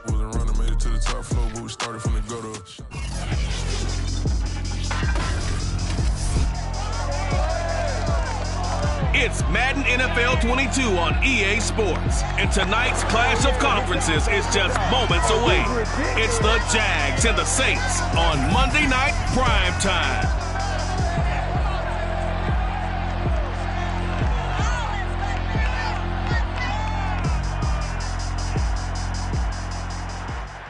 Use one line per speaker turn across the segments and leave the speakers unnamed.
Wasn't running, made it to the top floor, but we started from the gutter.
It's Madden NFL 22 on EA Sports, and tonight's clash of conferences is just moments away. It's the Jags and the Saints on Monday Night Prime Time.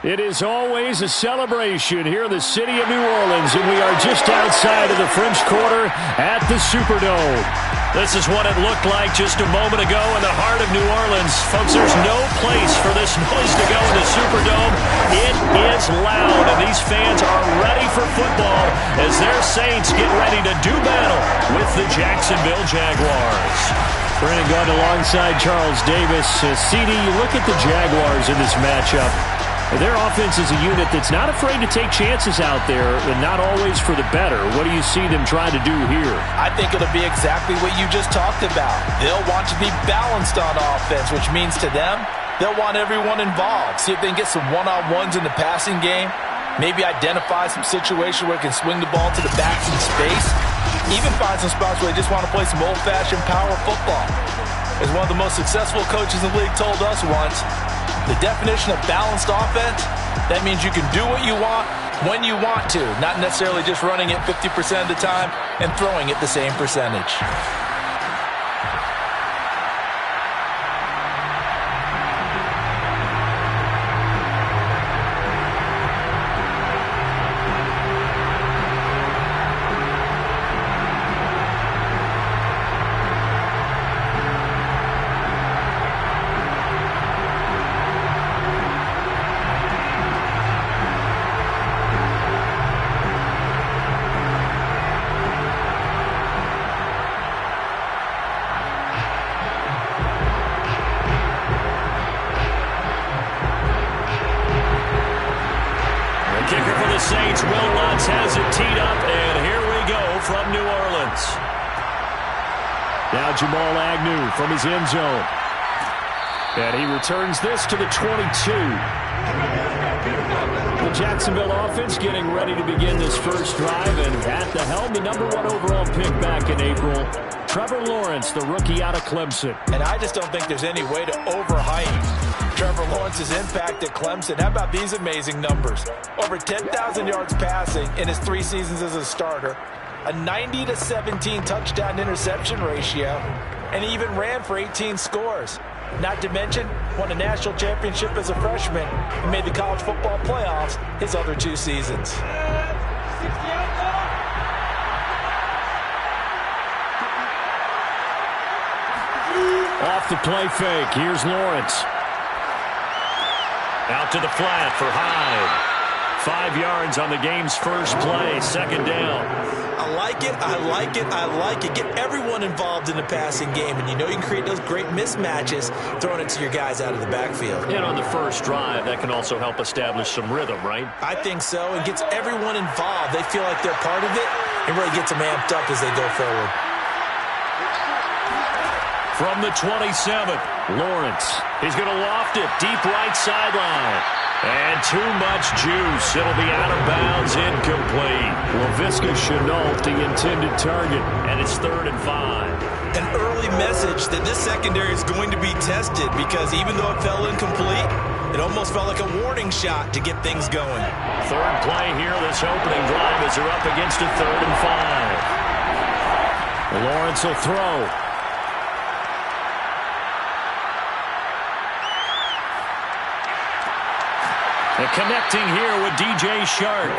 It is always a celebration here in the city of New Orleans, and we are just outside of the French Quarter at the Superdome. This is what it looked like just a moment ago in the heart of New Orleans. Folks, there's no place for this noise to go in the Superdome. It is loud, and these fans are ready for football as their Saints get ready to do battle with the Jacksonville Jaguars. Brandon Gunn alongside Charles Davis. CD, you look at the Jaguars in this matchup. Their offense is a unit that's not afraid to take chances out there, and not always for the better. What do you see them trying to do here?
I think it'll be exactly what you just talked about. They'll want to be balanced on offense, which means to them, they'll want everyone involved. See if they can get some one-on-ones in the passing game. Maybe identify some situation where they can swing the ball to the backs in space. Even find some spots where they just want to play some old-fashioned power football. As one of the most successful coaches in the league told us once, the definition of balanced offense, that means you can do what you want when you want to, not necessarily just running it 50% of the time and throwing it the same percentage.
Saints, Will Lutz has it teed up, and here we go from New Orleans. Now Jamal Agnew from his end zone. And he returns this to the 22. The Jacksonville offense getting ready to begin this first drive, and at the helm, the #1 overall pick back in April, Trevor Lawrence, the rookie out of Clemson.
And I just don't think there's any way to overhype Trevor Lawrence's impact at Clemson. How about these amazing numbers? Over 10,000 yards passing in his 3 seasons as a starter, a 90-17 touchdown interception ratio, and he even ran for 18 scores. Not to mention, won a national championship as a freshman and made the college football playoffs his other 2 seasons.
Off the play fake, here's Lawrence. Out to the flat for Hyde. 5 yards on the game's first play, second down.
I like it, I like it, I like it. Get everyone involved in the passing game, and you know you can create those great mismatches throwing it to your guys out of the backfield.
And on the first drive, that can also help establish some rhythm, right?
I think so. It gets everyone involved. They feel like they're part of it, and really gets them amped up as they go forward.
From the 27, Lawrence. He's going to loft it deep right sideline. And too much juice. It'll be out of bounds, incomplete. Laviska Shenault, the intended target, and it's 3rd and 5.
An early message that this secondary is going to be tested, because even though it fell incomplete, it almost felt like a warning shot to get things going.
Third play here, this opening drive, as they're up against a 3rd and 5. Lawrence will throw. And connecting here with DJ Shark.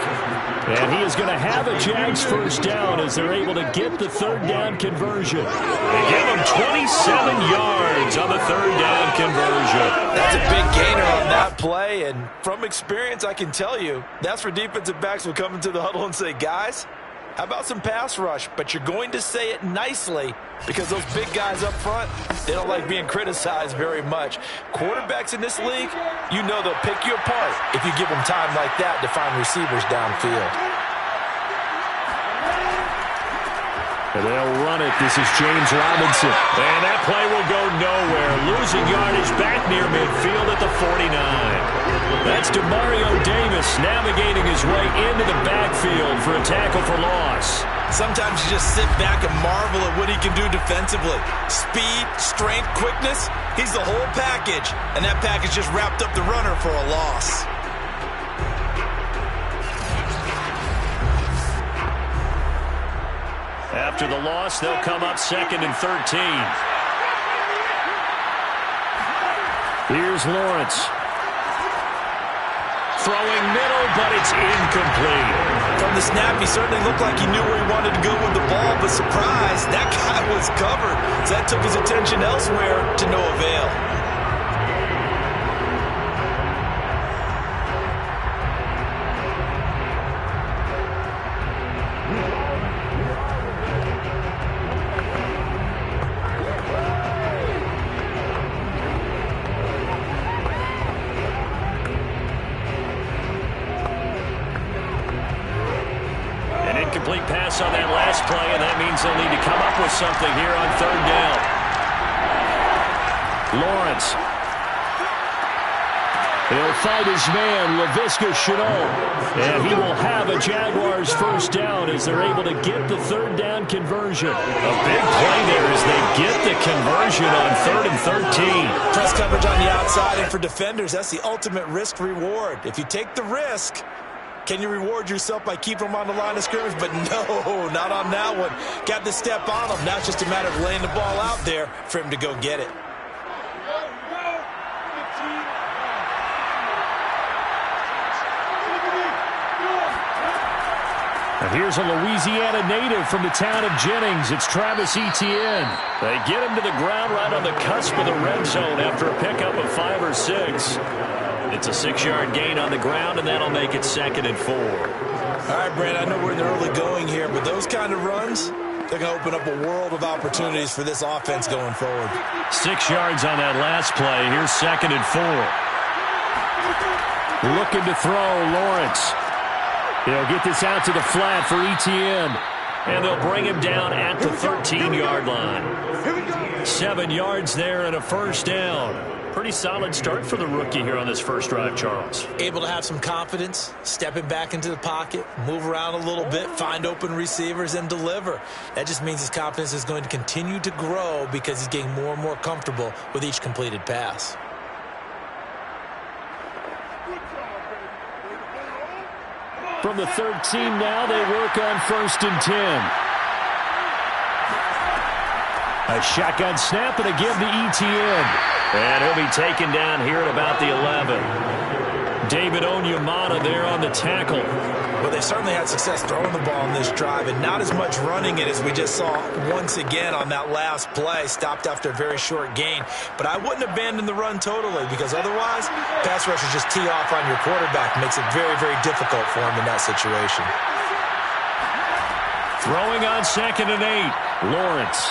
And he is going to have a Jags first down as they're able to get the 3rd down conversion. They give him 27 yards on the 3rd down conversion.
That's a big gainer on that play, and from experience, I can tell you, that's where defensive backs will come into the huddle and say, guys, how about some pass rush? But you're going to say it nicely, because those big guys up front, they don't like being criticized very much. Quarterbacks in this league, you know they'll pick you apart if you give them time like that to find receivers downfield.
And they'll run it. This is James Robinson. And that play will go nowhere. Losing yardage back near midfield at the 49. Demario Davis navigating his way into the backfield for a tackle for loss.
Sometimes you just sit back and marvel at what he can do defensively. Speed, strength, quickness, he's the whole package. And that package just wrapped up the runner for a loss.
After the loss, they'll come up 2nd and 13. Here's Lawrence. Throwing middle, but it's incomplete.
From the snap, he certainly looked like he knew where he wanted to go with the ball, but surprise, that guy was covered. So that took his attention elsewhere to no avail.
Incomplete pass on that last play, and that means they'll need to come up with something here on 3rd down. Lawrence. He'll fight his man, Laviska Shenault. And he will have a Jaguars first down as they're able to get the 3rd down conversion. A big play there as they get the conversion on 3rd and 13.
Press coverage on the outside, and for defenders, that's the ultimate risk-reward. If you take the risk, can you reward yourself by keeping them on the line of scrimmage? But no, not on that one. Got to step on them. Now it's just a matter of laying the ball out there for him to go get it.
And here's a Louisiana native from the town of Jennings. It's Travis Etienne. They get him to the ground right on the cusp of the red zone after a pickup of 5 or 6. It's a 6-yard gain on the ground, and that'll make it 2nd and 4.
All right, Brent, I know we're in the early going here, but those kind of runs, they're going to open up a world of opportunities for this offense going forward.
6 yards on that last play. Here's 2nd and 4. Looking to throw, Lawrence. He'll get this out to the flat for Etienne, and they'll bring him down at the 13-yard line. 7 yards there and a first down. Pretty solid start for the rookie here on this first drive, Charles.
Able to have some confidence, stepping back into the pocket, move around a little bit, find open receivers, and deliver. That just means his confidence is going to continue to grow because he's getting more and more comfortable with each completed pass.
From the 13 now, they work on 1st and 10. A shotgun snap and a give to Etienne. And he'll be taken down here at about the 11. David Onyemata there on the tackle.
Well, they certainly had success throwing the ball on this drive and not as much running it as we just saw once again on that last play. Stopped after a very short gain. But I wouldn't abandon the run totally because otherwise, pass rushers just tee off on your quarterback. Makes it very, very difficult for him in that situation.
Throwing on 2nd and 8. Lawrence.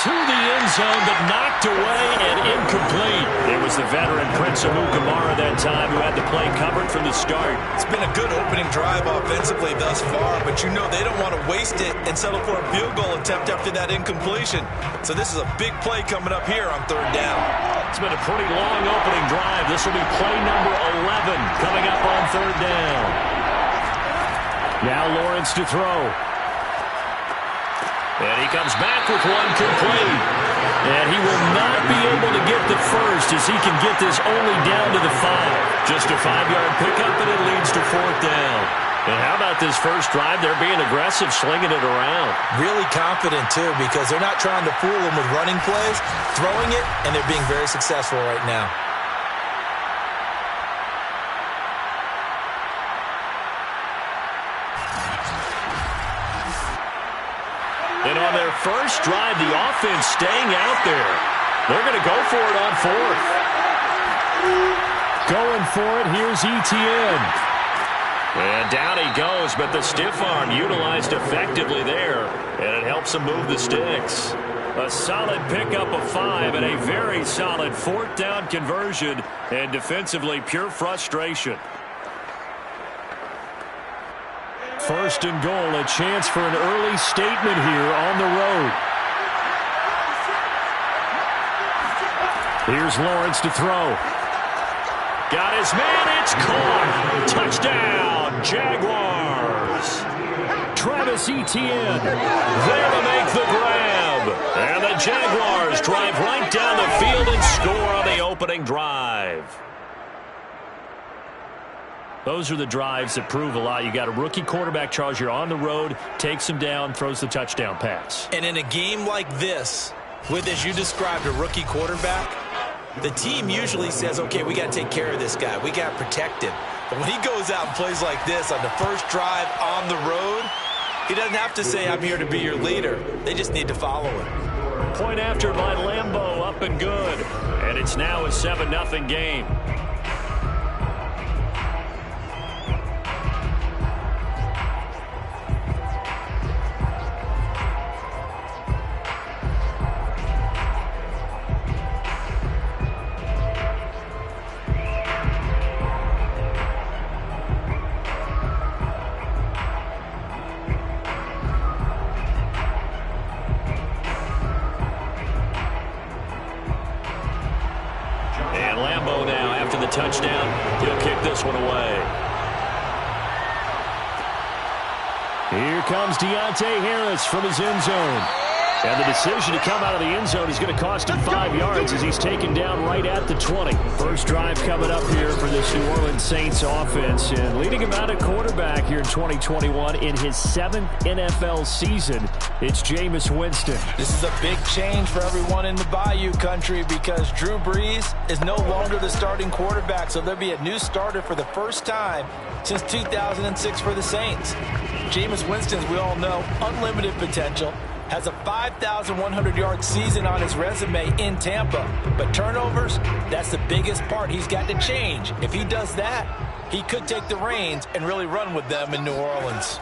To the end zone, but knocked away and incomplete. It was the veteran Prince Amukamara that time who had the play covered from the start.
It's been a good opening drive offensively thus far, but you know they don't want to waste it and settle for a field goal attempt after that incompletion. So this is a big play coming up here on 3rd down.
It's been a pretty long opening drive. This will be play number 11 coming up on 3rd down. Now Lawrence to throw. And he comes back with one complete. And he will not be able to get the first as he can get this only down to the 5. Just a 5-yard pickup, and it leads to 4th down. And how about this first drive? They're being aggressive, slinging it around.
Really confident, too, because they're not trying to fool them with running plays, throwing it, and they're being very successful right now.
And on their first drive, the offense staying out there. They're going to go for it on 4th. Going for it, here's Etienne. And down he goes, but the stiff arm utilized effectively there. And it helps him move the sticks. A solid pickup of 5 and a very solid 4th down conversion. And defensively, pure frustration. 1st and goal, a chance for an early statement here on the road. Here's Lawrence to throw. Got his man. It's caught. Touchdown, Jaguars. Travis Etienne there to make the grab. And the Jaguars drive right down the field and score on the opening drive. Those are the drives that prove a lot. You got a rookie quarterback, Charles. You're on the road, takes him down, throws the touchdown pass.
And in a game like this, with, as you described, a rookie quarterback, the team usually says, okay, we got to take care of this guy. We got to protect him. But when he goes out and plays like this on the first drive on the road, he doesn't have to say, I'm here to be your leader. They just need to follow him.
Point after by Lambeau, up and good. And it's now a 7-0 game. Touchdown. He'll kick this one away. Here comes Deontay Harris from his end zone. And the decision to come out of the end zone is going to cost him 5 yards as he's taken down right at the 20. First drive coming up here for this New Orleans Saints offense. And leading him out at quarterback here in 2021 in his 7th NFL season, it's Jameis Winston.
This is a big change for everyone in the Bayou country because Drew Brees is no longer the starting quarterback. So there'll be a new starter for the first time since 2006 for the Saints. Jameis Winston, as we all know, unlimited potential. Has a 5,100-yard season on his resume in Tampa. But turnovers, that's the biggest part he's got to change. If he does that, he could take the reins and really run with them in New Orleans.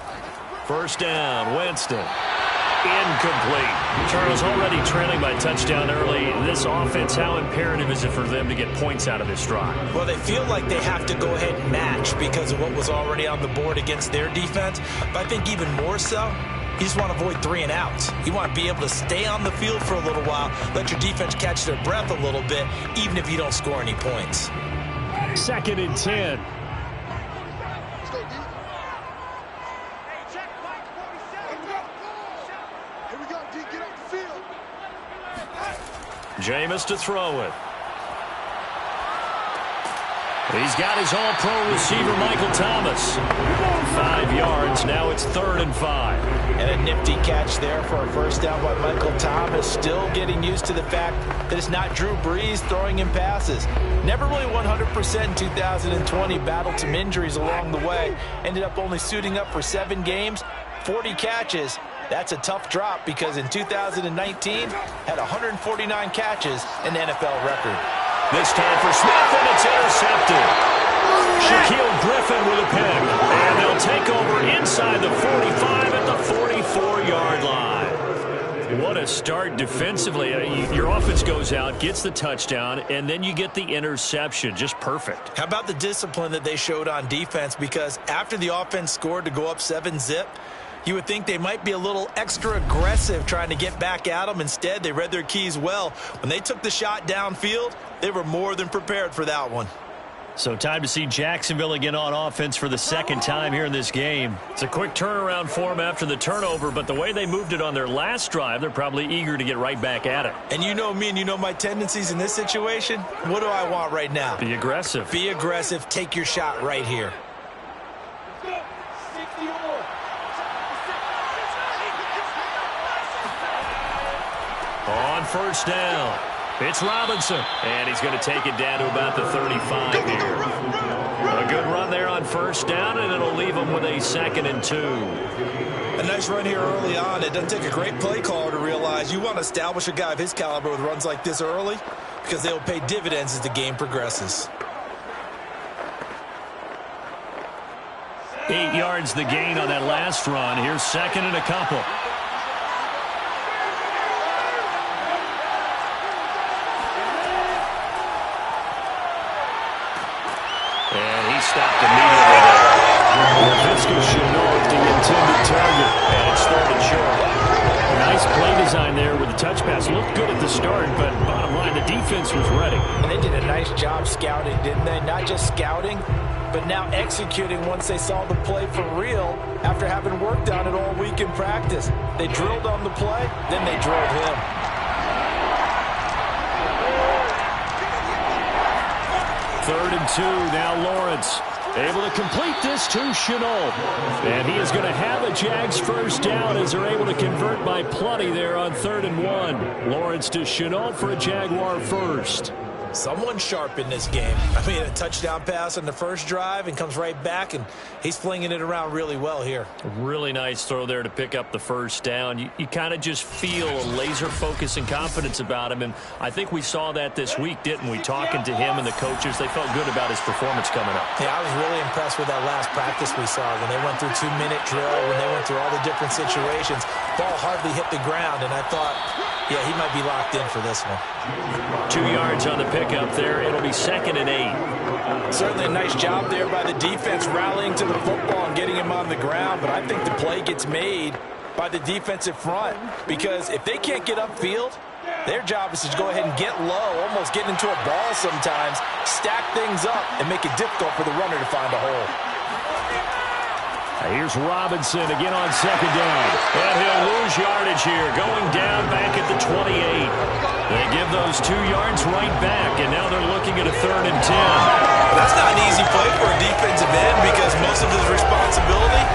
First down, Winston. Incomplete. Charles already trailing by touchdown early. This offense, how imperative is it for them to get points out of this drive?
Well, they feel like they have to go ahead and match because of what was already on the board against their defense. But I think even more so, you just want to avoid 3 and outs. You want to be able to stay on the field for a little while, let your defense catch their breath a little bit, even if you don't score any points.
2nd and 10. Jameis to throw it. He's got his all-pro receiver, Michael Thomas. 5 yards. Now it's 3rd and 5.
And a nifty catch there for a first down by Michael Thomas. Still getting used to the fact that it's not Drew Brees throwing him passes. Never really 100% in 2020. Battled some injuries along the way. Ended up only suiting up for 7 games, 40 catches. That's a tough drop because in 2019, had 149 catches, an NFL record.
This time for Smith, and it's intercepted. Shaquille Griffin with a pick. And they'll take over inside the 45 at the 44-yard line. What a start defensively. Your offense goes out, gets the touchdown, and then you get the interception. Just perfect.
How about the discipline that they showed on defense? Because after the offense scored to go up 7-zip, you would think they might be a little extra aggressive trying to get back at them. Instead, they read their keys well. When they took the shot downfield, they were more than prepared for that one.
So time to see Jacksonville again on offense for the 2nd time here in this game. It's a quick turnaround for them after the turnover, but the way they moved it on their last drive, they're probably eager to get right back at it.
And you know me and you know my tendencies in this situation. What do I want right now?
Be aggressive.
Be aggressive. Take your shot right here.
On first down, it's Robinson, and he's going to take it down to about the 35 here. A good run there on first down, and it'll leave him with a 2nd and 2.
A nice run here early on. It doesn't take a great play caller to realize you want to establish a guy of his caliber with runs like this early because they'll pay dividends as the game progresses.
8 yards the gain on that last run. Here's 2nd and a couple. Stopped immediately there. Laviska Shenault, the intended target, and it's 3rd and short. Nice Nice play design there with the touch pass. Looked good at the start, but bottom line, the defense was ready.
And they did a nice job scouting, didn't they? Not just scouting, but now executing once they saw the play for real after having worked on it all week in practice. They drilled on the play, then they drilled him.
Third and 2, now Lawrence. Able to complete this to Chenault. And he is going to have a Jags first down as they're able to convert by plenty there on 3rd and 1. Lawrence to Chenault for a Jaguar first.
Someone sharp in this game. I mean, a touchdown pass on the first drive and comes right back, and he's flinging it around really well here.
Really nice throw there to pick up the first down. You kind of just feel a laser focus and confidence about him, and I think we saw that this week, didn't we? Talking to him and the coaches, they felt good about his performance coming up.
Yeah, I was really impressed with that last practice we saw when they went through 2-minute drill, when they went through all the different situations. Ball hardly hit the ground, and I thought, yeah, he might be locked in for this one.
2 yards on the pickup there. It'll be 2nd and 8.
Certainly a nice job there by the defense rallying to the football and getting him on the ground, but I think the play gets made by the defensive front because if they can't get upfield, their job is to go ahead and get low, almost get into a ball sometimes, stack things up, and make it difficult for the runner to find a hole.
Here's Robinson again on 2nd down. And he'll lose yardage here, going down back at the 28. They give those 2 yards right back, and now they're looking at a 3rd and 10.
That's not an easy play for a defensive end because most of his responsibility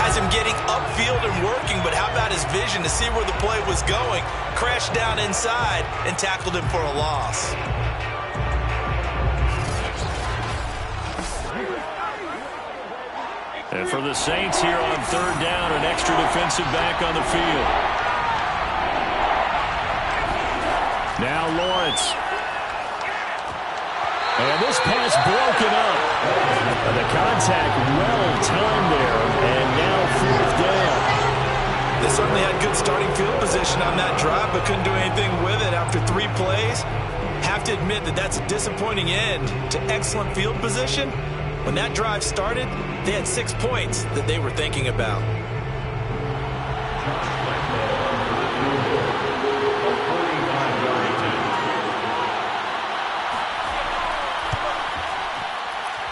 has him getting upfield and working, but how about his vision to see where the play was going, crashed down inside, and tackled him for a loss.
And for the Saints here on 3rd down, an extra defensive back on the field. Now Lawrence. And this pass broken up. And the contact well timed there. And now 4th down.
They certainly had good starting field position on that drive, but couldn't do anything with it after 3 plays. Have to admit that that's a disappointing end to excellent field position. When that drive started, they had 6 points that they were thinking about.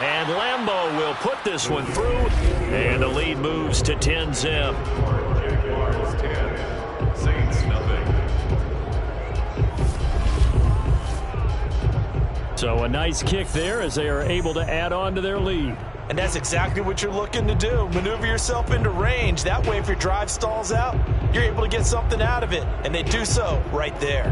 And Lambeau will put this one through, and the lead moves to 10-zip.
Jaguars 10, Saints nothing.
So a nice kick there as they are able to add on to their lead.
And that's exactly what you're looking to do. Maneuver yourself into range. That way, if your drive stalls out, you're able to get something out of it. And they do so right there.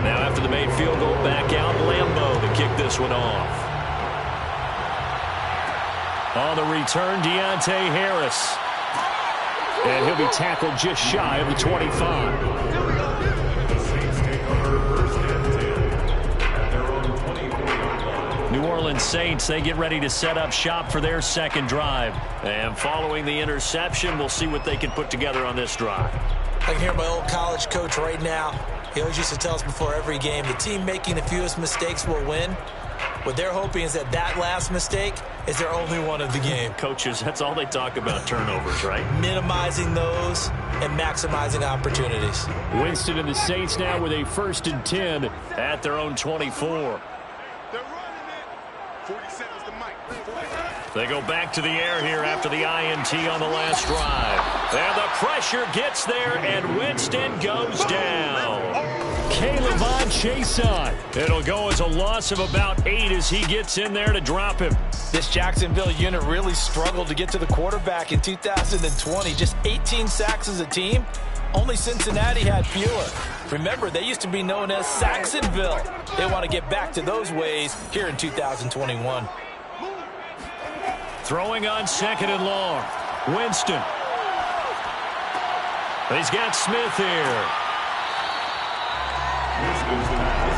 Now after the made field goal, back out Lambeau to kick this one off. On the return, Deontay Harris. And he'll be tackled just shy of the 25.
The Saints take over 1st and 10 at their own 24-yard line.
New Orleans Saints, they get ready to set up shop for their 2nd drive. And following the interception, we'll see what they can put together on this drive.
I can hear my old college coach right now. He always used to tell us before every game, the team making the fewest mistakes will win. What they're hoping is that that last mistake is their only one of the game.
Coaches, that's all they talk about, turnovers, right?
Minimizing those and maximizing opportunities.
Winston and the Saints now with a 1st and 10 at their own 24.
They're running it. 47's the mic.
They go back to the air here after the INT on the last drive. And the pressure gets there, and Winston goes down. Caleb Chase on. It'll go as a loss of about 8 as he gets in there to drop him.
This Jacksonville unit really struggled to get to the quarterback in 2020. Just 18 sacks as a team. Only Cincinnati had fewer. Remember, they used to be known as Saxonville. They want to get back to those ways here in 2021.
Throwing on 2nd and long. Winston. He's got Smith here.
Here's the pass.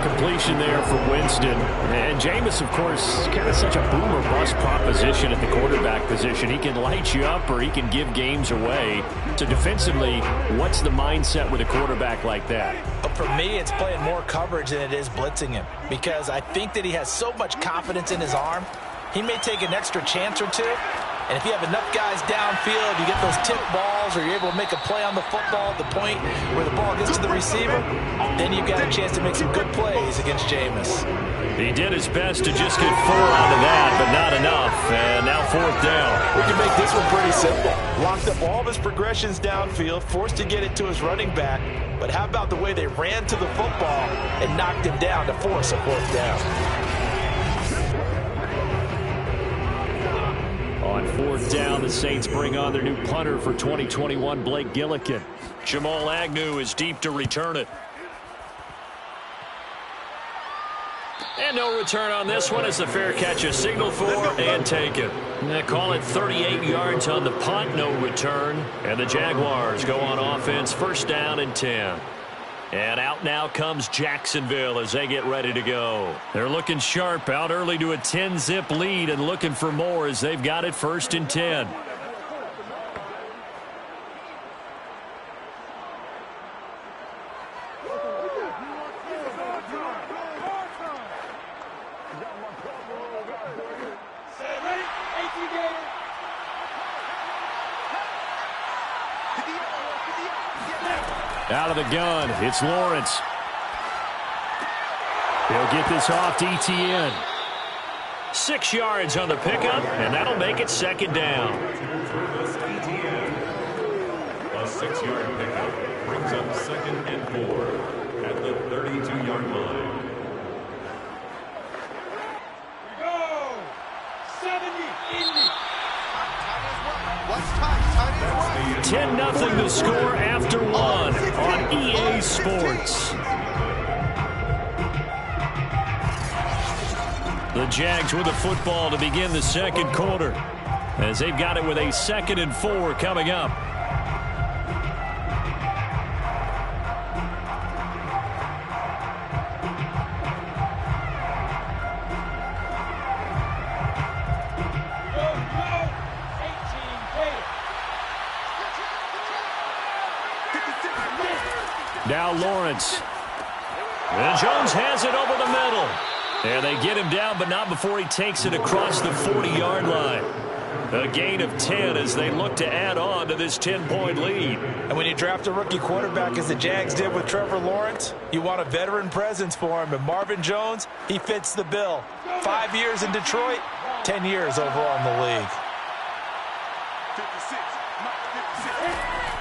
completion there for Winston. And Jameis, of course, kind of such a boom or bust proposition at the quarterback position. He can light you up or he can give games away. So defensively, what's the mindset with a quarterback like that?
For me, it's playing more coverage than it is blitzing him, because I think that he has so much confidence in his arm. He may take an extra chance or two, and if you have enough guys downfield, you get those tip balls, or you're able to make a play on the football at the point where the ball gets to the receiver, then you've got a chance to make some good plays against Jameis.
He did his best to just get 4 out of that, but not enough. And now 4th down.
We can make this one pretty simple. Locked up all of his progressions downfield, forced to get it to his running back. But how about the way they ran to the football and knocked him down to force a 4th down?
On 4th down, the Saints bring on their new punter for 2021, Blake Gillikin. Jamal Agnew is deep to return it. And no return on this one as the fair catch is signaled for and taken. They call it 38 yards on the punt, no return. And the Jaguars go on offense, 1st down and 10. And out now comes Jacksonville as they get ready to go. They're looking sharp, out early to a 10-zip lead and looking for more as they've got it 1st and 10. Out of the gun, it's Lawrence. He'll get this off to Etienne. 6 yards on the pickup, and that'll make it 2nd down.
Etienne. A 6-yard pickup brings up 2nd and 4 at the 32-yard line.
10-0 to score after 1 on EA Sports. The Jags with the football to begin the 2nd quarter, as they've got it with a 2nd and 4 coming up. Now Lawrence. And Jones has it over the middle. And they get him down, but not before he takes it across the 40-yard line. A gain of 10 as they look to add on to this 10-point lead.
And when you draft a rookie quarterback, as the Jags did with Trevor Lawrence, you want a veteran presence for him. And Marvin Jones, he fits the bill. 5 years in Detroit, 10 years overall in the league.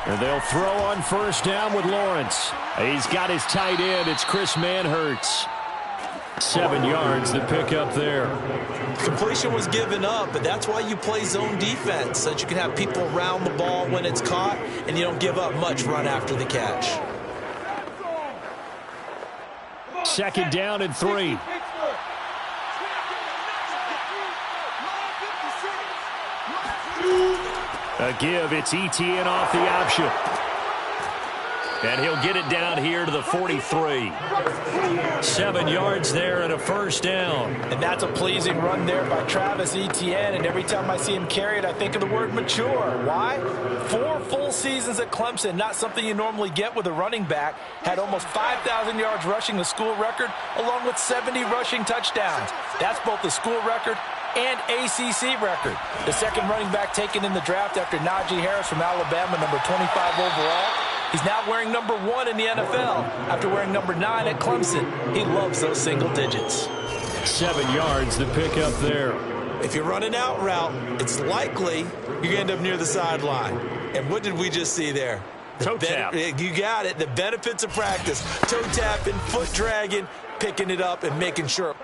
And they'll throw on 1st down with Lawrence. He's got his tight end. It's Chris Manhertz. 7 yards to pick up there.
Completion was given up, but that's why you play zone defense, so that you can have people around the ball when it's caught, and you don't give up much run after the catch.
2nd down and 3. A give, it's Etienne off the option. And he'll get it down here to the 43. 7 yards there and a 1st down.
And that's a pleasing run there by Travis Etienne. And every time I see him carry it, I think of the word mature. Why? 4 full seasons at Clemson, not something you normally get with a running back. Had almost 5,000 yards rushing, the school record, along with 70 rushing touchdowns. That's both the school record and ACC record. The 2nd running back taken in the draft after Najee Harris from Alabama, number 25 overall. He's now wearing number 1 in the NFL after wearing number 9 at Clemson. He loves those single digits.
7 yards to pick up there.
If you're running out route, it's likely you're going to end up near the sideline. And what did we just see there?
Toe tap.
You got it. The benefits of practice. Toe tapping, foot dragging, picking it up and making sure.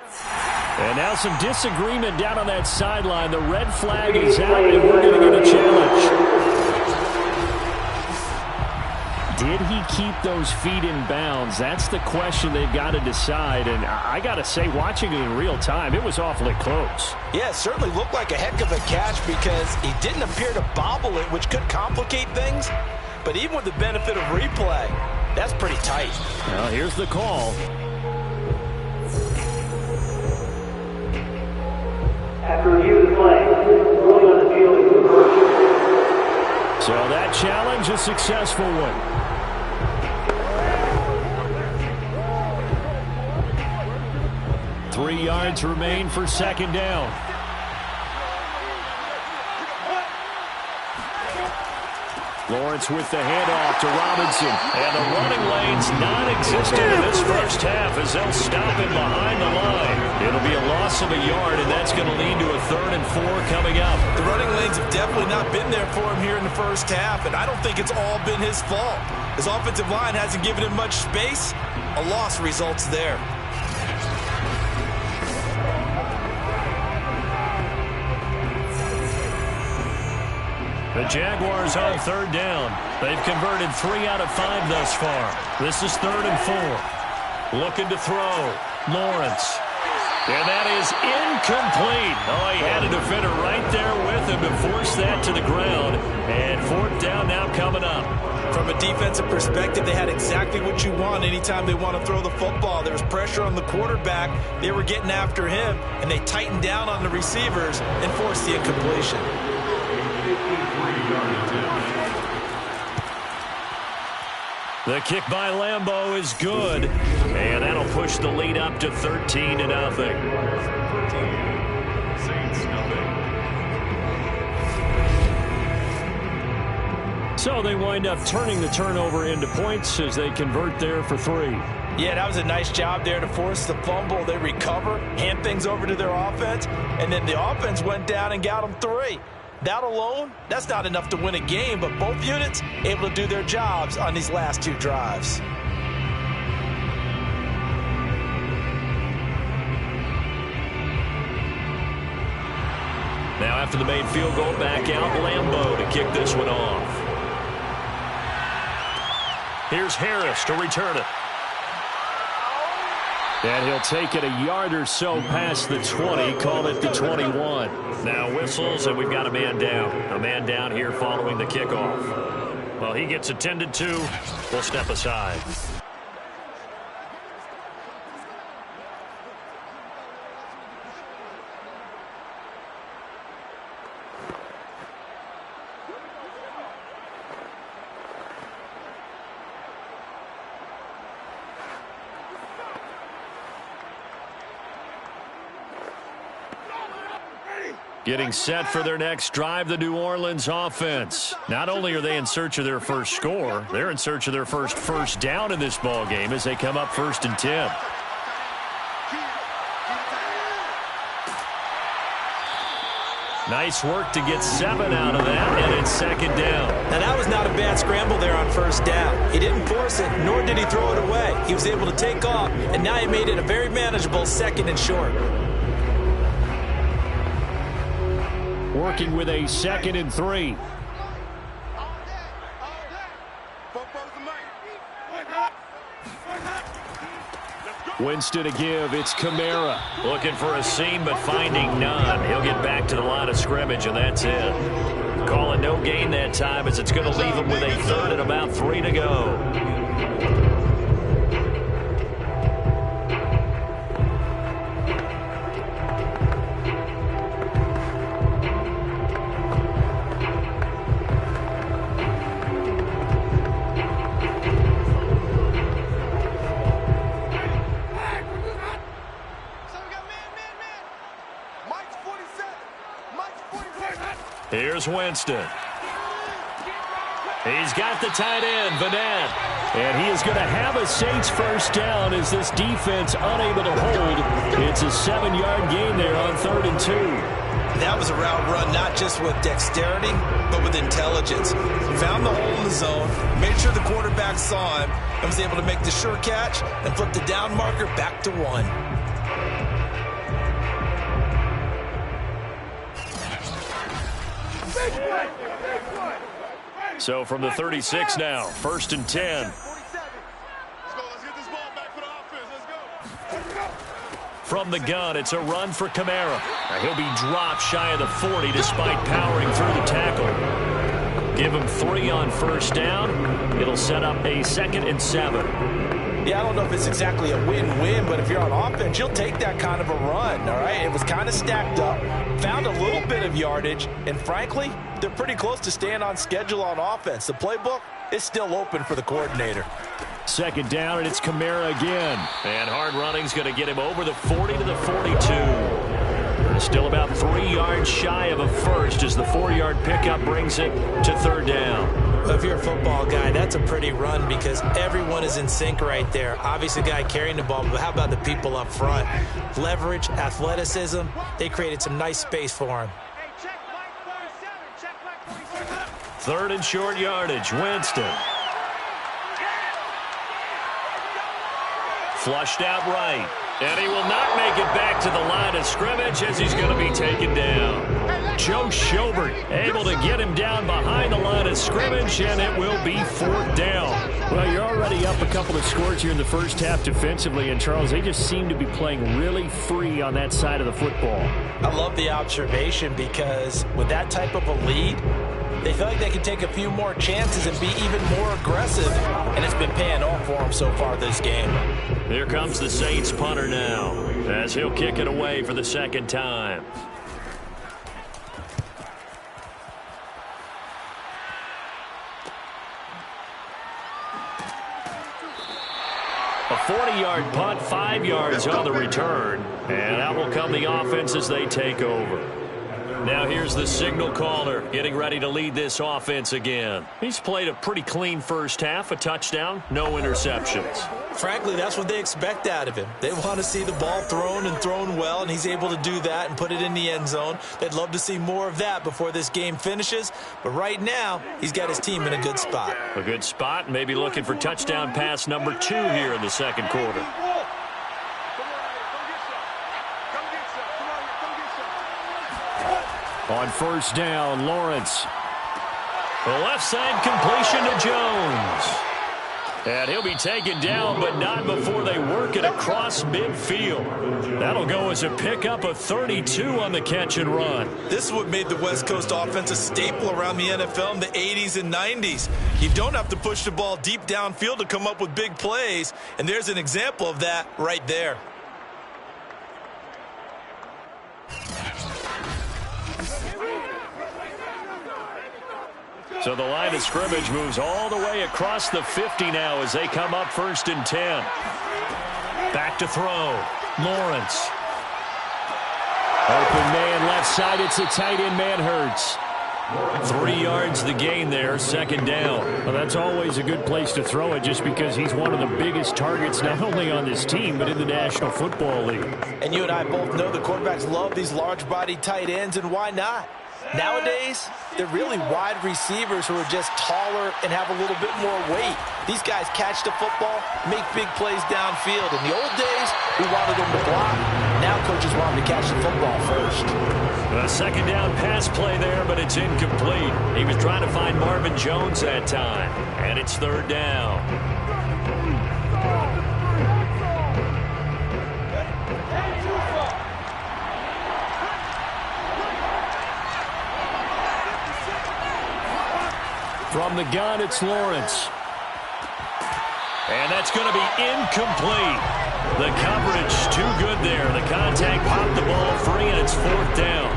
And now some disagreement down on that sideline. The red flag is out, and we're going to get a challenge. Did he keep those feet in bounds? That's the question they've got to decide. And I got to say, watching it in real time, it was awfully close.
Yeah, it certainly looked like a heck of a catch because he didn't appear to bobble it, which could complicate things. But even with the benefit of replay, that's pretty tight.
Well, here's the call. challenge a successful one. Three yards remain for second down. Lawrence with the handoff to Robinson. And the running lane's non-existent in this first half as they'll stop him behind the line. It'll be a loss of a yard, and that's going to lead to a 3rd and 4 coming up.
The running lanes have definitely not been there for him here in the first half, and I don't think it's all been his fault. His offensive line hasn't given him much space. A loss results there.
The Jaguars on 3rd down. They've converted 3 out of 5 thus far. This is 3rd and 4. Looking to throw. Lawrence. And that is incomplete. Oh, he had a defender right there with him to force that to the ground. And 4th down now coming up.
From a defensive perspective, they had exactly what you want anytime they want to throw the football. There was pressure on the quarterback. They were getting after him, and they tightened down on the receivers and forced the incompletion.
The kick by Lambeau is good, and that'll push the lead up to 13-0.
Saints nothing.
So they wind up turning the turnover into points as they convert there for 3.
Yeah, that was a nice job there to force the fumble. They recover, hand things over to their offense, and then the offense went down and got them 3. That alone, that's not enough to win a game, but both units able to do their jobs on these last 2 drives.
Now after the made field goal, back out Lambeau to kick this one off. Here's Harris to return it. And he'll take it a yard or so past the 20, call it the 21. Now whistles, and we've got a man down. A man down here following the kickoff. Well, he gets attended to. We'll step aside. Getting set for their next drive, the New Orleans offense. Not only are they in search of their first score, they're in search of their first down in this ball game as they come up 1st and 10. Nice work to get 7 out of that, and it's 2nd down.
Now, that was not a bad scramble there on 1st down. He didn't force it, nor did he throw it away. He was able to take off, and now he made it a very manageable 2nd and short.
Working with a 2nd and 3. Winston to give. It's Kamara. Looking for a seam, but finding none. He'll get back to the line of scrimmage, and that's it. Calling no gain that time as it's going to leave him with a 3rd and about 3 to go. Here's Winston. He's got the tight end, Vanette. And he is going to have a Saints 1st down as this defense unable to hold. It's a 7-yard gain there on 3rd and 2.
That was a route run not just with dexterity, but with intelligence. Found the hole in the zone, made sure the quarterback saw him, and was able to make the sure catch and flip the down marker back to 1.
So from the 36 now, 1st and 10. From the gun, it's a run for Kamara. He'll be dropped shy of the 40 despite powering through the tackle. Give him 3 on 1st down. It'll set up a 2nd and 7.
Yeah, I don't know if it's exactly a win-win, but if you're on offense, you'll take that kind of a run, all right? It was kind of stacked up, found a little bit of yardage, and frankly, they're pretty close to staying on schedule on offense. The playbook is still open for the coordinator.
Second down, and it's Kamara again. And hard running's going to get him over the 40 to the 42. Still about 3 yards shy of a first as the 4-yard pickup brings it to third down.
If you're a football guy, that's a pretty run because everyone is in sync right there. Obviously, the guy carrying the ball, but how about the people up front? Leverage, athleticism, they created some nice space for him.
Third and short yardage, Winston. Flushed out right. And he will not make it back to the line of scrimmage as he's going to be taken down. Joe Schobert able to get him down behind the line of scrimmage, and it will be fourth down. Well, you're already up a couple of scores here in the first half defensively, and Charles, they just seem to be playing really free on that side of the football.
I love the observation because with that type of a lead, they feel like they can take a few more chances and be even more aggressive, and it's been paying off for them so far this game.
Here comes the Saints punter now as he'll kick it away for the second time. A 40-yard punt, 5 yards on the return, and out will come the offense as they take over. Now here's the signal caller getting ready to lead this offense again. He's played a pretty clean first half, a touchdown, no interceptions.
Frankly, that's what they expect out of him. They want to see the ball thrown and thrown well, and he's able to do that and put it in the end zone. They'd love to see more of that before this game finishes, but right now, he's got his team in a good spot.
A good spot, maybe looking for touchdown pass number 2 here in the second quarter. On first down, Lawrence. The left side completion to Jones. And he'll be taken down, but not before they work it across midfield. That'll go as a pickup of 32 on the catch and run.
This is what made the West Coast offense a staple around the NFL in the 80s and 90s. You don't have to push the ball deep downfield to come up with big plays, and there's an example of that right there.
So the line of scrimmage moves all the way across the 50 now as they come up first and 10. Back to throw. Lawrence. Open man left side. It's a tight end man Hurts. 3 yards the gain there, second down. Well, that's always a good place to throw it just because he's one of the biggest targets not only on this team but in the National Football League.
And you and I both know the quarterbacks love these large-bodied tight ends, and why not? Nowadays, they're really wide receivers who are just taller and have a little bit more weight. These guys catch the football, make big plays downfield. In the old days, we wanted them to block. Now coaches want them to catch the football first.
A second down pass play there, but it's incomplete. He was trying to find Marvin Jones that time, and it's third down. From the gun, it's Lawrence. And that's going to be incomplete. The coverage too good there. The contact popped the ball free, and it's fourth down.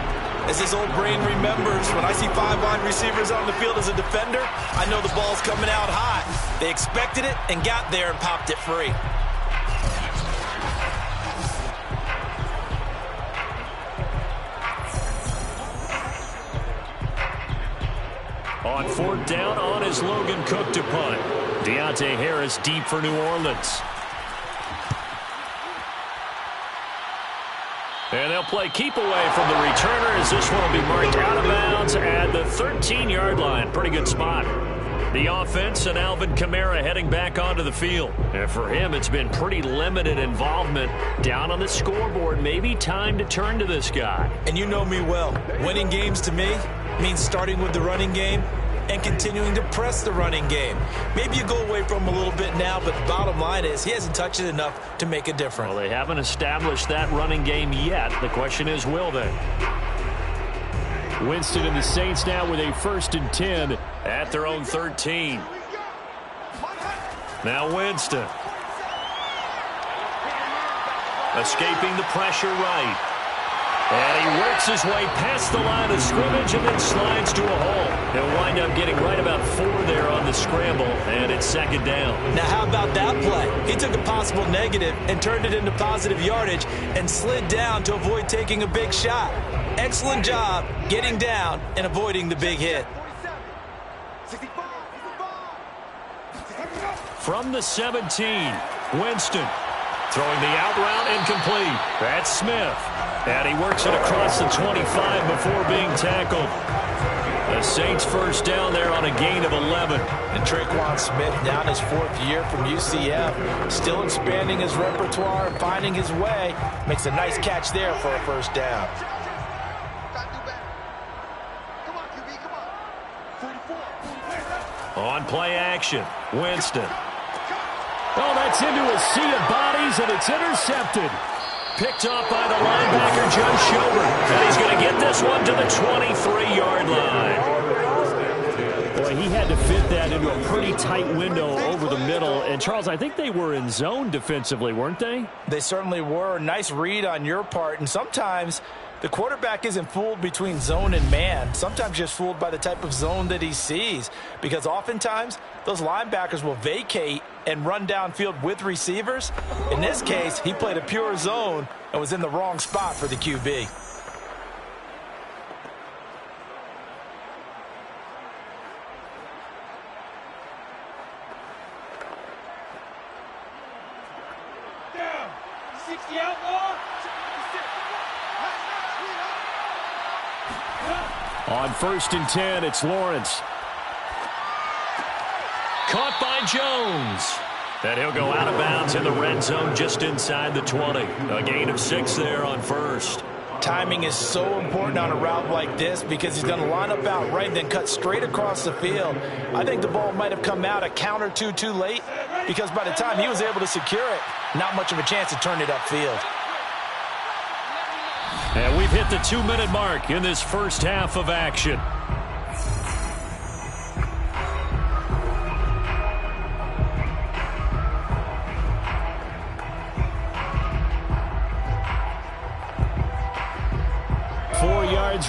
As his old brain remembers, when I see 5 wide receivers on the field as a defender, I know the ball's coming out hot. They expected it and got there and popped it free.
On fourth down, on is Logan Cook to punt. Deontay Harris deep for New Orleans. And they'll play keep away from the returner as this one will be marked out of bounds at the 13-yard line. Pretty good spot. The offense and Alvin Kamara heading back onto the field. And for him, it's been pretty limited involvement. Down on the scoreboard, maybe time to turn to this guy.
And you know me well. Winning games to me means starting with the running game and continuing to press the running game. Maybe you go away from him a little bit now, but the bottom line is he hasn't touched it enough to make a difference.
Well, they haven't established that running game yet. The question is, will they? Winston and the Saints now with a 1st and 10 at their own 13. Now Winston. Escaping the pressure right. And he works his way past the line of scrimmage and then slides to a hole. He'll wind up getting right about 4 there on the scramble, and it's second down.
Now, how about that play? He took a possible negative and turned it into positive yardage and slid down to avoid taking a big shot. Excellent job getting down and avoiding the big hit.
From the 17, Winston. Throwing the out route incomplete. That's Smith. And he works it across the 25 before being tackled. The Saints first down there on a gain of 11.
And Traquan Smith down his 4th year from UCF. Still expanding his repertoire and finding his way. Makes a nice catch there for a first down.
On play action, Winston. Oh, that's into a sea of bodies, and it's intercepted. Picked off by the linebacker, Joe Schobert. And he's going to get this one to the 23-yard line. Boy, he had to fit that into a pretty tight window over the middle. And, Charles, I think they were in zone defensively, weren't they?
They certainly were. Nice read on your part. And sometimes the quarterback isn't fooled between zone and man. Sometimes just fooled by the type of zone that he sees. Because oftentimes, those linebackers will vacate and run downfield with receivers. In this case, he played a pure zone and was in the wrong spot for the QB.
Down. 60 outlaw.
On 1st and 10, it's Lawrence. Caught by Jones. And he'll go out of bounds in the red zone just inside the 20. A gain of 6 there on 1st.
Timing is so important on a route like this because he's going to line up out right and then cut straight across the field. I think the ball might have come out a count or two too late because by the time he was able to secure it, not much of a chance to turn it upfield.
And we've hit the 2-minute mark in this first half of action.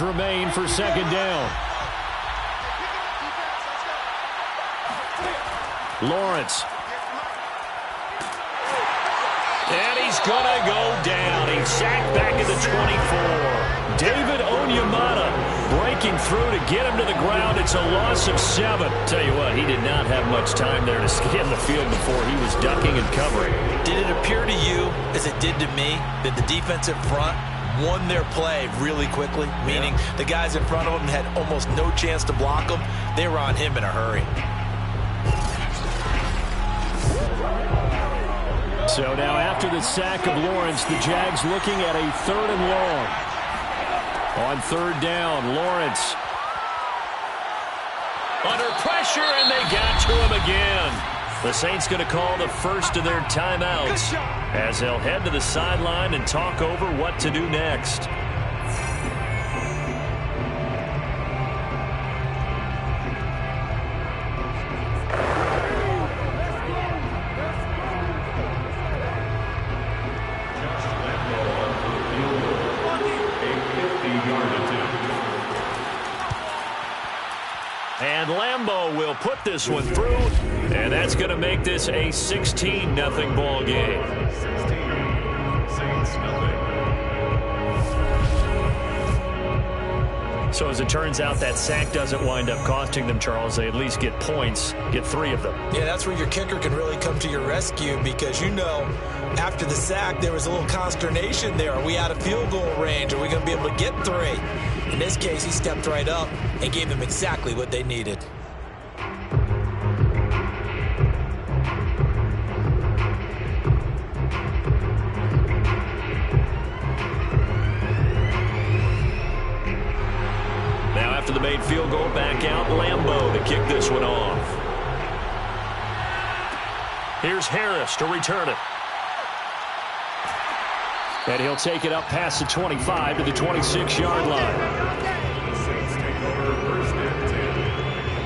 Remain for second down. Lawrence. And he's going to go down. He's sacked back at the 24. David Onyemata breaking through to get him to the ground. It's a loss of 7. Tell you what, he did not have much time there to scan the field before he was ducking and covering.
Did it appear to you, as it did to me, that the defensive front won their play really quickly, meaning the guys in front of them had almost no chance to block them? They were on him in a hurry.
So now after the sack of Lawrence, the Jags looking at a 3rd and long. On 3rd down, Lawrence. Under pressure, and they got to him again. The Saints going to call the first of their timeouts as they'll head to the sideline and talk over what to do next. And Lambeau will put this one through, and that's going to make this a 16-0 ball game.
16, Saints nothing.
So as it turns out, that sack doesn't wind up costing them, Charles. They at least get points, get 3 of them.
Yeah, that's where your kicker can really come to your rescue because, you know, after the sack, there was a little consternation there. Are we out of field goal range? Are we going to be able to get 3? In this case, he stepped right up and gave them exactly what they needed.
Now after the made field goal, back out Lambeau to kick this one off. Here's Harris to return it. And he'll take it up past the 25 to the 26-yard line.
The Saints take over 1st and 10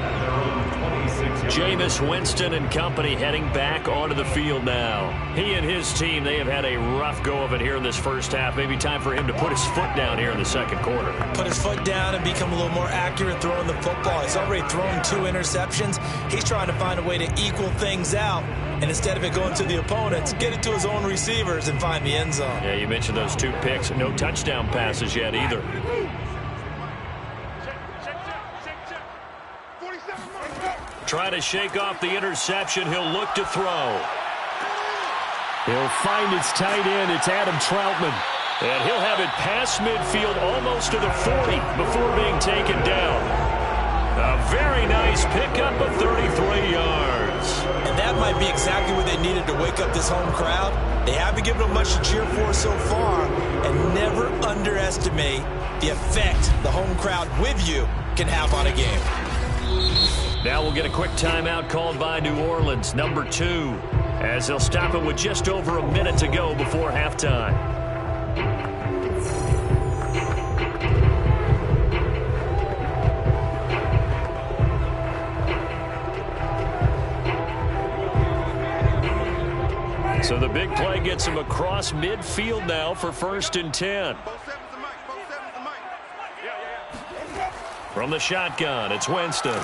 at their own 26-yard
Jameis Winston and company heading back onto the field now. He and his team, they have had a rough go of it here in this first half. Maybe time for him to put his foot down here in the second quarter.
Put his foot down and become a little more accurate throwing the football. He's already thrown 2 interceptions. He's trying to find a way to equal things out. And instead of it going to the opponents, get it to his own receivers and find the end zone.
Yeah, you mentioned those 2 picks. No touchdown passes yet either. Trying to shake off the interception. He'll look to throw. He'll find his tight end. It's Adam Troutman. And he'll have it past midfield almost to the 40 before being taken down. A very nice pickup of 33 yards.
And that might be exactly what they needed to wake up this home crowd. They haven't given them much to cheer for so far. And never underestimate the effect the home crowd with you can have on a game.
Now we'll get a quick timeout called by New Orleans, number 2, as they'll stop it with just over a minute to go before halftime. So the big play gets him across midfield now for 1st and 10. From the shotgun, it's Winston.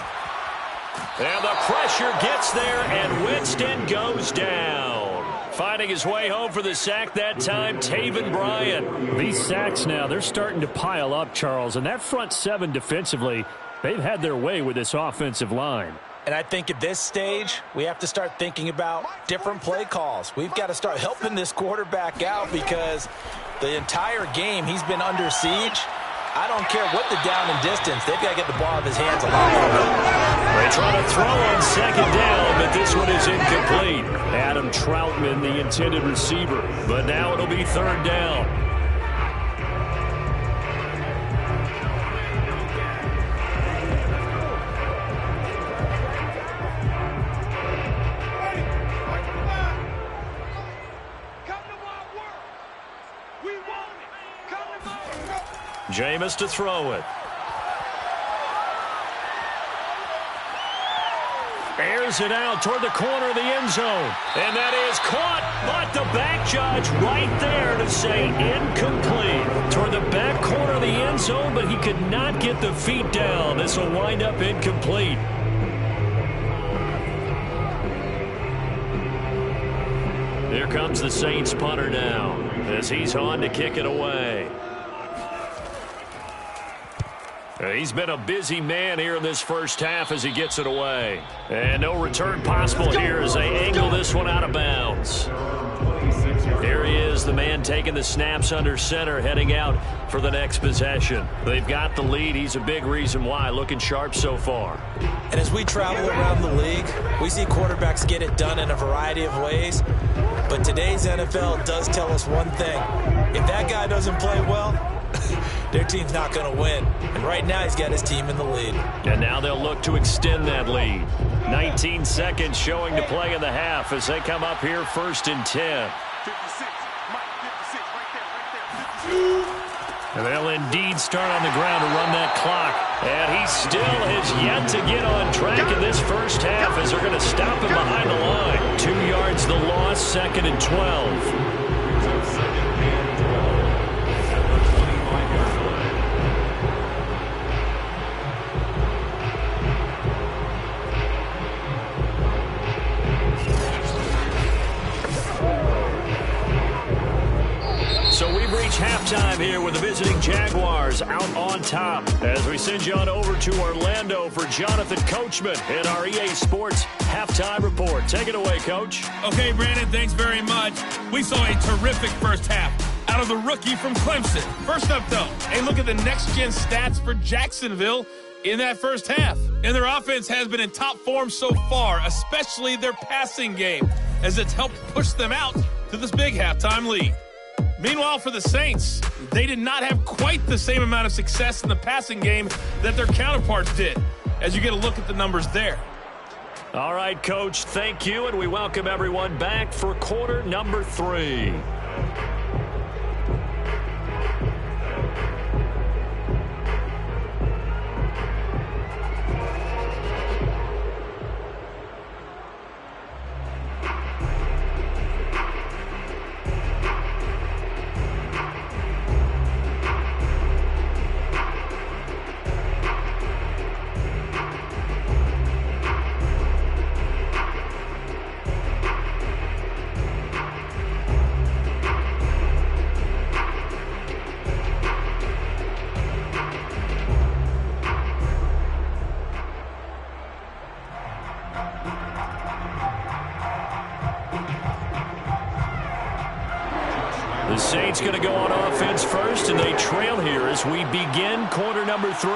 And the pressure gets there, and Winston goes down. Finding his way home for the sack that time, Taven Bryan.
These sacks now, they're starting to pile up, Charles. And that front 7 defensively, they've had their way with this offensive line.
And I think at this stage, we have to start thinking about different play calls. We've got to start helping this quarterback out because the entire game he's been under siege. I don't care what the down and distance. They've got to get the ball out of his hands a lot longer.
They try to throw on 2nd down, but this one is incomplete. Adam Troutman, the intended receiver. But now it'll be 3rd down. Jameis to throw it. Airs it out toward the corner of the end zone. And that is caught, but the back judge right there to say incomplete. Toward the back corner of the end zone, but he could not get the feet down. This will wind up incomplete. Here comes the Saints punter now as he's on to kick it away. He's been a busy man here in this first half as he gets it away. And no return possible here as they angle this one out of bounds. Here he is, the man taking the snaps under center, heading out for the next possession. They've got the lead. He's a big reason why, looking sharp so far.
And as we travel around the league, we see quarterbacks get it done in a variety of ways. But today's NFL does tell us one thing. If that guy doesn't play well, their team's not going to win. And right now he's got his team in the lead.
And now they'll look to extend that lead. 19 seconds showing to play in the half as they come up here 1st and 10.
56, Mike, 56, right there.
And they'll indeed start on the ground to run that clock. And he still has yet to get on track in this first half as they're going to stop him behind the line. 2 yards the loss, 2nd and 12. So we've reached halftime here with the visiting Jaguars out on top as we send you on over to Orlando for Jonathan Coachman in our EA Sports Halftime Report. Take it away, Coach.
Okay, Brandon, thanks very much. We saw a terrific first half out of the rookie from Clemson. First up, though, a look at the next-gen stats for Jacksonville in that first half. And their offense has been in top form so far, especially their passing game, as it's helped push them out to this big halftime lead. Meanwhile, for the Saints, they did not have quite the same amount of success in the passing game that their counterparts did, as you get a look at the numbers there.
All right, Coach, thank you, and we welcome everyone back for quarter number 3. on offense first, and they trail here as we begin quarter number 3.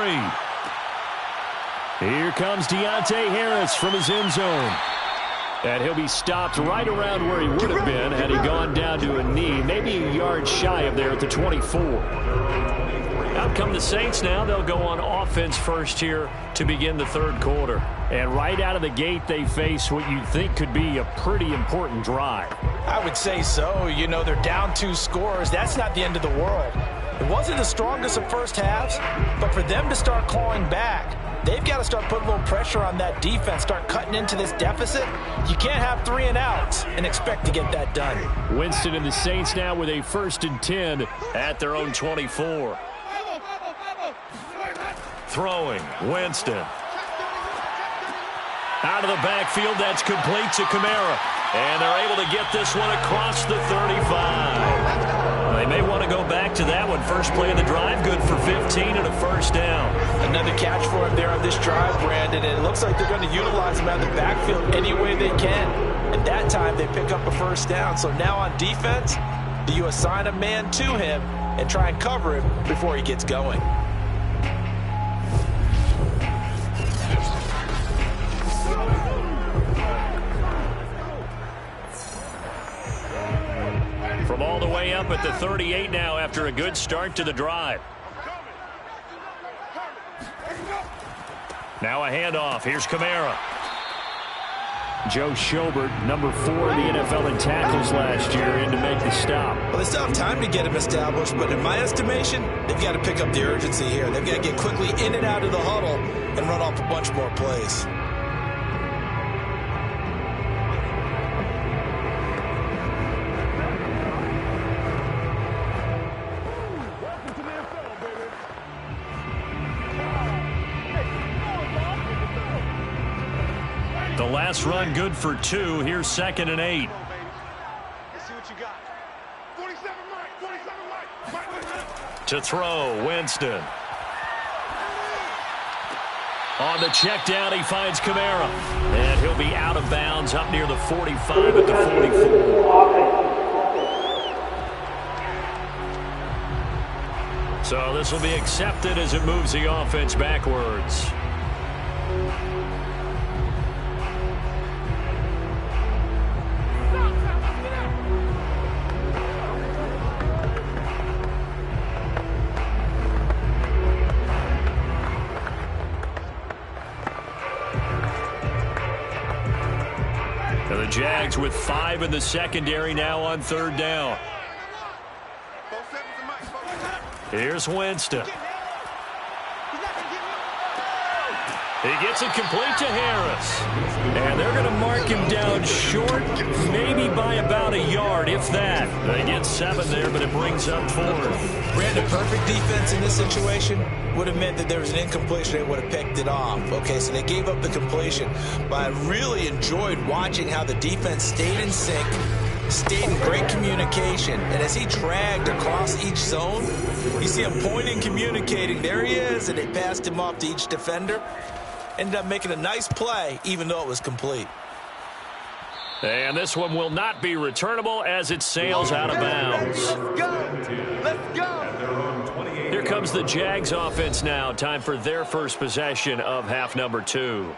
Here comes Deontay Harris from his end zone. And he'll be stopped right around where he would have been had he gone down to a knee, maybe a yard shy of there at the 24. Out come the Saints now. They'll go on offense first here to begin the third quarter. And right out of the gate, they face what you'd think could be a pretty important drive.
I would say so. You know, they're down 2 scores. That's not the end of the world. It wasn't the strongest of first halves, but for them to start clawing back, they've got to start putting a little pressure on that defense, start cutting into this deficit. You can't have 3 and outs and expect to get that done.
Winston and the Saints now with a 1st and 10 at their own 24. Throwing, Winston. Out of the backfield, that's complete to Kamara. And they're able to get this one across the 35. They may want to go back to that one. First play of the drive, good for 15 and a first down.
Another catch for him there on this drive, Brandon, and it looks like they're going to utilize him out of the backfield any way they can. And that time, they pick up a first down. So now on defense, do you assign a man to him and try and cover him before he gets going?
From all the way up at the 38 now after a good start to the drive. Now a handoff. Here's Kamara. Joe Schobert, number 4 in the NFL in tackles last year, in to make the stop.
Well, they still have time to get him established, but in my estimation, they've got to pick up the urgency here. They've got to get quickly in and out of the huddle and run off a bunch more plays.
The last run good for 2. Here's 2nd and 8.
Let's see what you got. 47 Mike.
To throw, Winston. On the check down, he finds Kamara. And he'll be out of bounds up near the 45 at the 44. So this will be accepted as it moves the offense backwards. The Jags with 5 in the secondary now on 3rd down. Here's Winston. He gets it complete to Harris. And they're going to mark him down short, maybe by about a yard, if that. They get 7 there, but it brings up 4th.
Brandon, perfect defense in this situation would have meant that there was an incompletion. They would have picked it off. Okay, so they gave up the completion. But I really enjoyed watching how the defense stayed in sync, stayed in great communication. And as he dragged across each zone, you see him pointing, communicating. There he is, and they passed him off to each defender. Ended up making a nice play, even though it was complete.
And this one will not be returnable as it sails out of bounds.
Let's go. Let's go.
Here comes the Jags offense now. Time for their first possession of half number 2.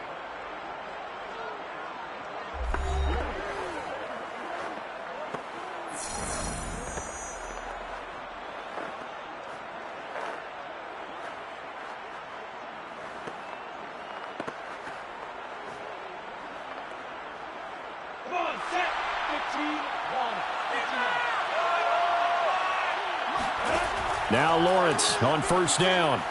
Now Lawrence on 1st down.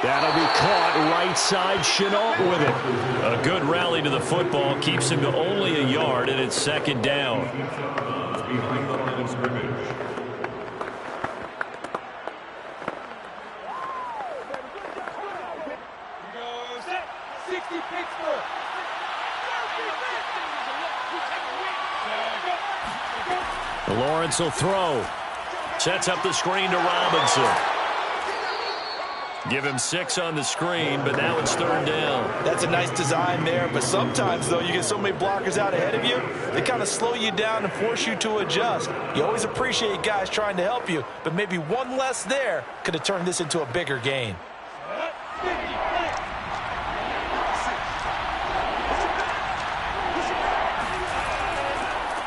That'll be caught right side. Chenault with it. A good rally to the football keeps him to only a yard, and it's 2nd down.
Behind the line of scrimmage.
Lawrence will throw. Sets up the screen to Robinson. Give him 6 on the screen, but now it's 3rd down.
That's a nice design there, but sometimes, though, you get so many blockers out ahead of you, they kind of slow you down and force you to adjust. You always appreciate guys trying to help you, but maybe one less there could have turned this into a bigger gain.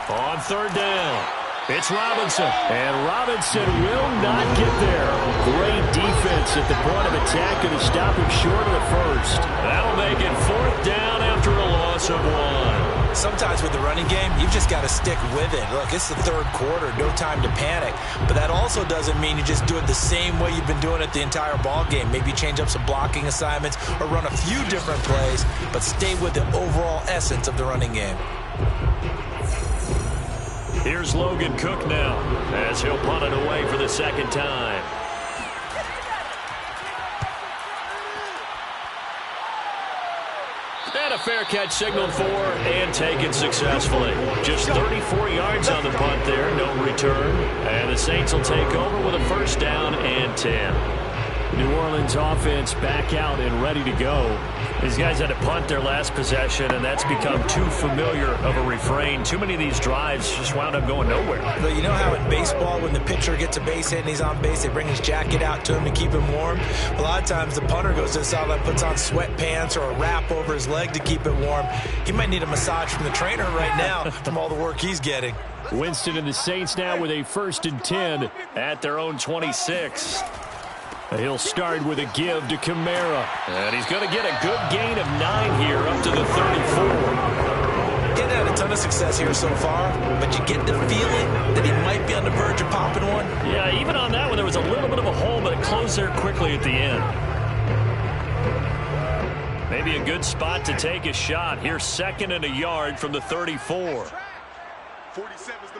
On 3rd down, it's Robinson. And Robinson will not get there. Great defense at the point of attack to stop him short of the first. That'll make it 4th down after a loss of 1.
Sometimes with the running game, you've just got to stick with it. Look, it's the 3rd quarter, no time to panic. But that also doesn't mean you just do it the same way you've been doing it the entire ball game. Maybe change up some blocking assignments or run a few different plays, but stay with the overall essence of the running game.
Here's Logan Cook now as he'll punt it away for the 2nd time. And a fair catch signaled for and taken successfully. Just 34 yards on the punt there, no return. And the Saints will take over with a 1st down and 10. New Orleans offense back out and ready to go. These guys had to punt their last possession, and that's become too familiar of a refrain. Too many of these drives just wound up going nowhere.
But you know how in baseball, when the pitcher gets a base hit and he's on base, they bring his jacket out to him to keep him warm? A lot of times the punter goes to the sideline, puts on sweatpants or a wrap over his leg to keep it warm. He might need a massage from the trainer right now from all the work he's getting.
Winston and the Saints now with a 1st and 10 at their own 26. He'll start with a give to Kamara. And he's going to get a good gain of 9 here up to the 34.
He's had a ton of success here so far, but you get the feeling that he might be on the verge of popping one.
Yeah, even on that one, there was a little bit of a hole, but it closed there quickly at the end. Maybe a good spot to take a shot. Here's 2nd and a yard from the 34.
47's the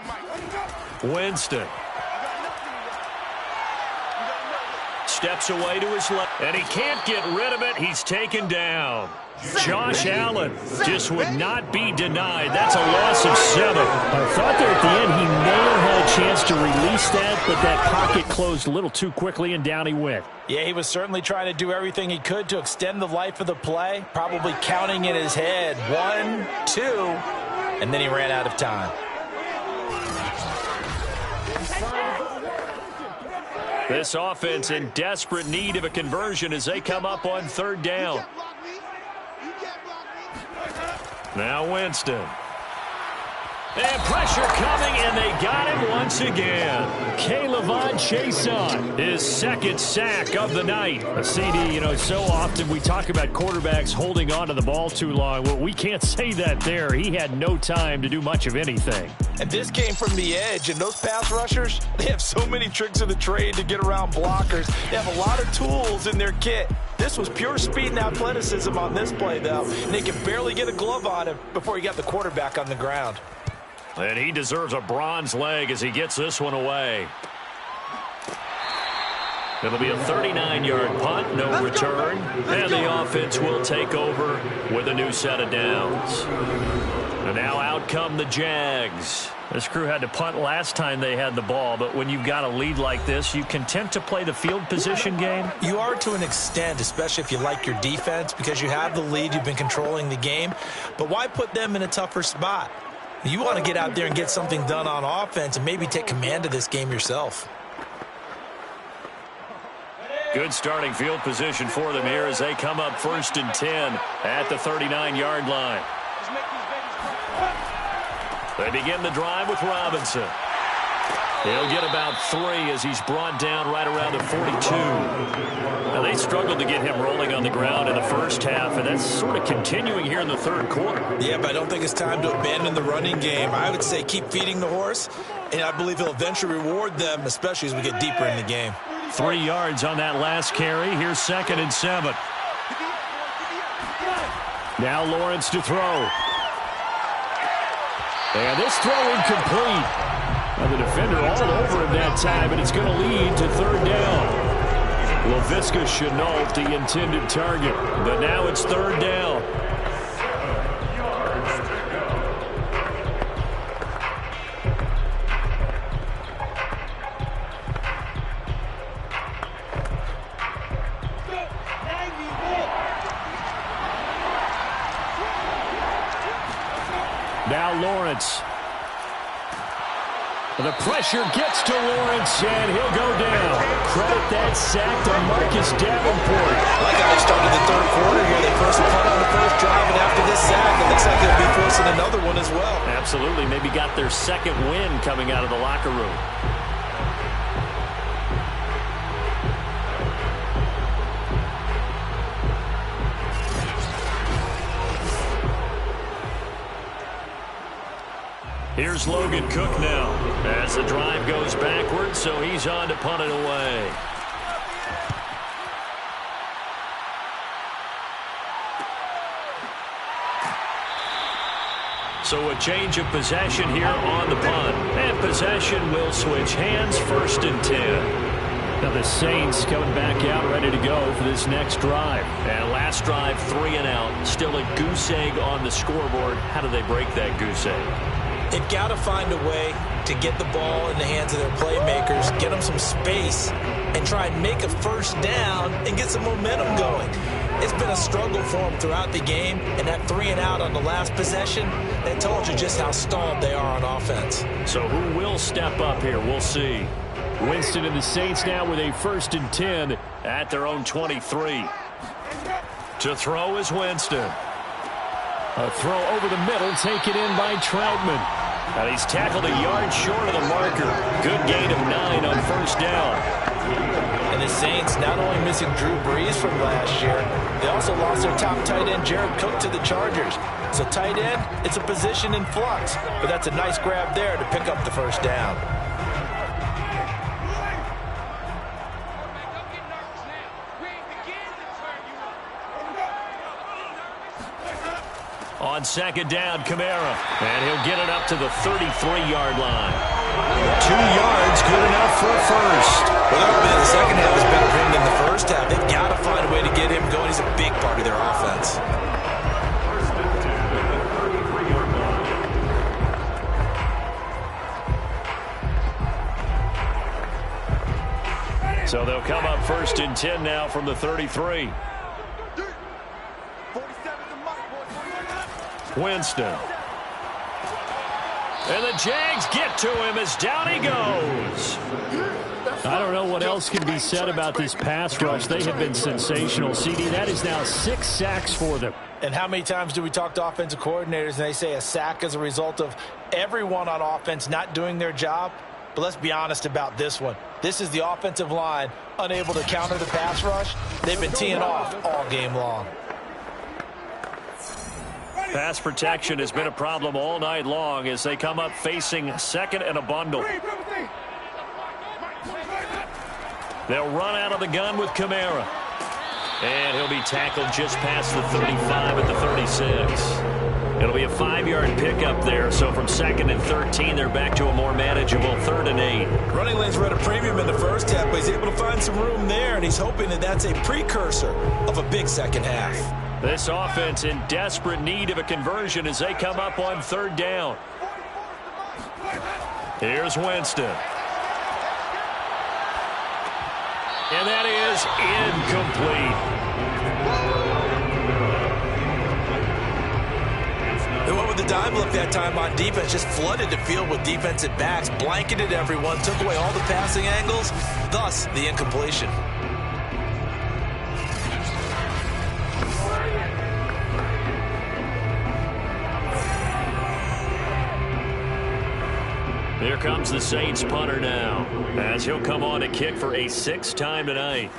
mic.
Winston. Steps away to his left, and he can't get rid of it. He's taken down. Josh Allen just would not be denied. That's a loss of 7.
I thought there at the end he may have had a chance to release that, but that pocket closed a little too quickly, and down he went.
Yeah, he was certainly trying to do everything he could to extend the life of the play, probably counting in his head 1, 2, and then he ran out of time.
This offense in desperate need of a conversion as they come up on 3rd down. Now Winston. And pressure coming, and they got him once again. K'Lavon Chaisson, his 2nd sack of the night. A CD, you know, so often we talk about quarterbacks holding on to the ball too long. Well, we can't say that there. He had no time to do much of anything.
And this came from the edge, and those pass rushers, they have so many tricks of the trade to get around blockers. They have a lot of tools in their kit. This was pure speed and athleticism on this play, though. And they could barely get a glove on him before he got the quarterback on the ground.
And he deserves a bronze leg as he gets this one away. It'll be a 39-yard punt, no return. And the offense will take over with a new set of downs. And now out come the Jags. This crew had to punt last time they had the ball, but when you've got a lead like this, you content to play the field position game?
You are to an extent, especially if you like your defense, because you have the lead, you've been controlling the game. But why put them in a tougher spot? You want to get out there and get something done on offense and maybe take command of this game yourself.
Good starting field position for them here as they come up 1st and 10 at the 39-yard line. They begin the drive with Robinson. He'll get about 3 as he's brought down right around the 42. Now, they struggled to get him rolling on the ground in the first half, and that's sort of continuing here in the 3rd quarter.
Yeah, but I don't think it's time to abandon the running game. I would say keep feeding the horse, and I believe he'll eventually reward them, especially as we get deeper in the game.
3 yards on that last carry. Here's 2nd and 7. Now Lawrence to throw. And this throw incomplete. Now the defender all over him that time, and it's going to lead to 3rd down. Laviska Shenault, the intended target, but now it's 3rd down.
Now Lawrence. The pressure gets to Lawrence, and he'll go down. Credit that sack to Marcus Davenport.
Like how they started the third quarter here. They forced a punt on the first drive, and after this sack, it looks like they'll be forcing another one as well.
Absolutely. Maybe got their second win coming out of the locker room. Here's Logan Cook now as the drive goes backwards, so he's on to punt it away. So a change of possession here on the punt. And possession will switch hands, 1st and 10.
Now the Saints coming back out ready to go for this next drive.
And last drive, 3 and out. Still a goose egg on the scoreboard. How do they break that goose egg?
They've got to find a way to get the ball in the hands of their playmakers, get them some space, and try and make a first down and get some momentum going. It's been a struggle for them throughout the game, and that 3 and out on the last possession, that told you just how stalled they are on offense.
So who will step up here? We'll see.
Winston and the Saints now with a 1st and 10
at their own 23. To throw is Winston.
A throw over the middle, taken in by Troutman.
And he's tackled a yard short of the marker. Good gain of 9 on 1st down.
And the Saints not only missing Drew Brees from last year, they also lost their top tight end, Jared Cook, to the Chargers. So tight end, it's a position in flux. But that's a nice grab there to pick up the 1st down.
On 2nd down, Kamara. And he'll get it up to the 33-yard line. 2 yards, good enough for a first.
Well, the second half has been him than the first half. They've got to find a way to get him going. He's a big part of their offense.
So they'll come up 1st and 10 now from the 33. Winston. And the Jags get to him as down he goes.
I don't know what else can be said about this pass rush. They have been sensational. CD, that is now 6 sacks for them.
And how many times do we talk to offensive coordinators and they say a sack is a result of everyone on offense not doing their job? But let's be honest about this one. This is the offensive line unable to counter the pass rush. They've been teeing off all game long.
Pass protection has been a problem all night long as they come up facing 2nd and a bundle. They'll run out of the gun with Kamara. And he'll be tackled just past the 35 at the 36. It'll be a 5-yard pickup there. So from 2nd and 13, they're back to a more manageable 3rd and 8.
Running lanes were at a premium in the first half, but he's able to find some room there, and he's hoping that that's a precursor of a big second half.
This offense in desperate need of a conversion as they come up on 3rd down. Here's Winston. And that is incomplete.
They went with the dime look that time on defense, just flooded the field with defensive backs, blanketed everyone, took away all the passing angles, thus the incompletion.
Here comes the Saints punter now as he'll come on to kick for a 6th time tonight.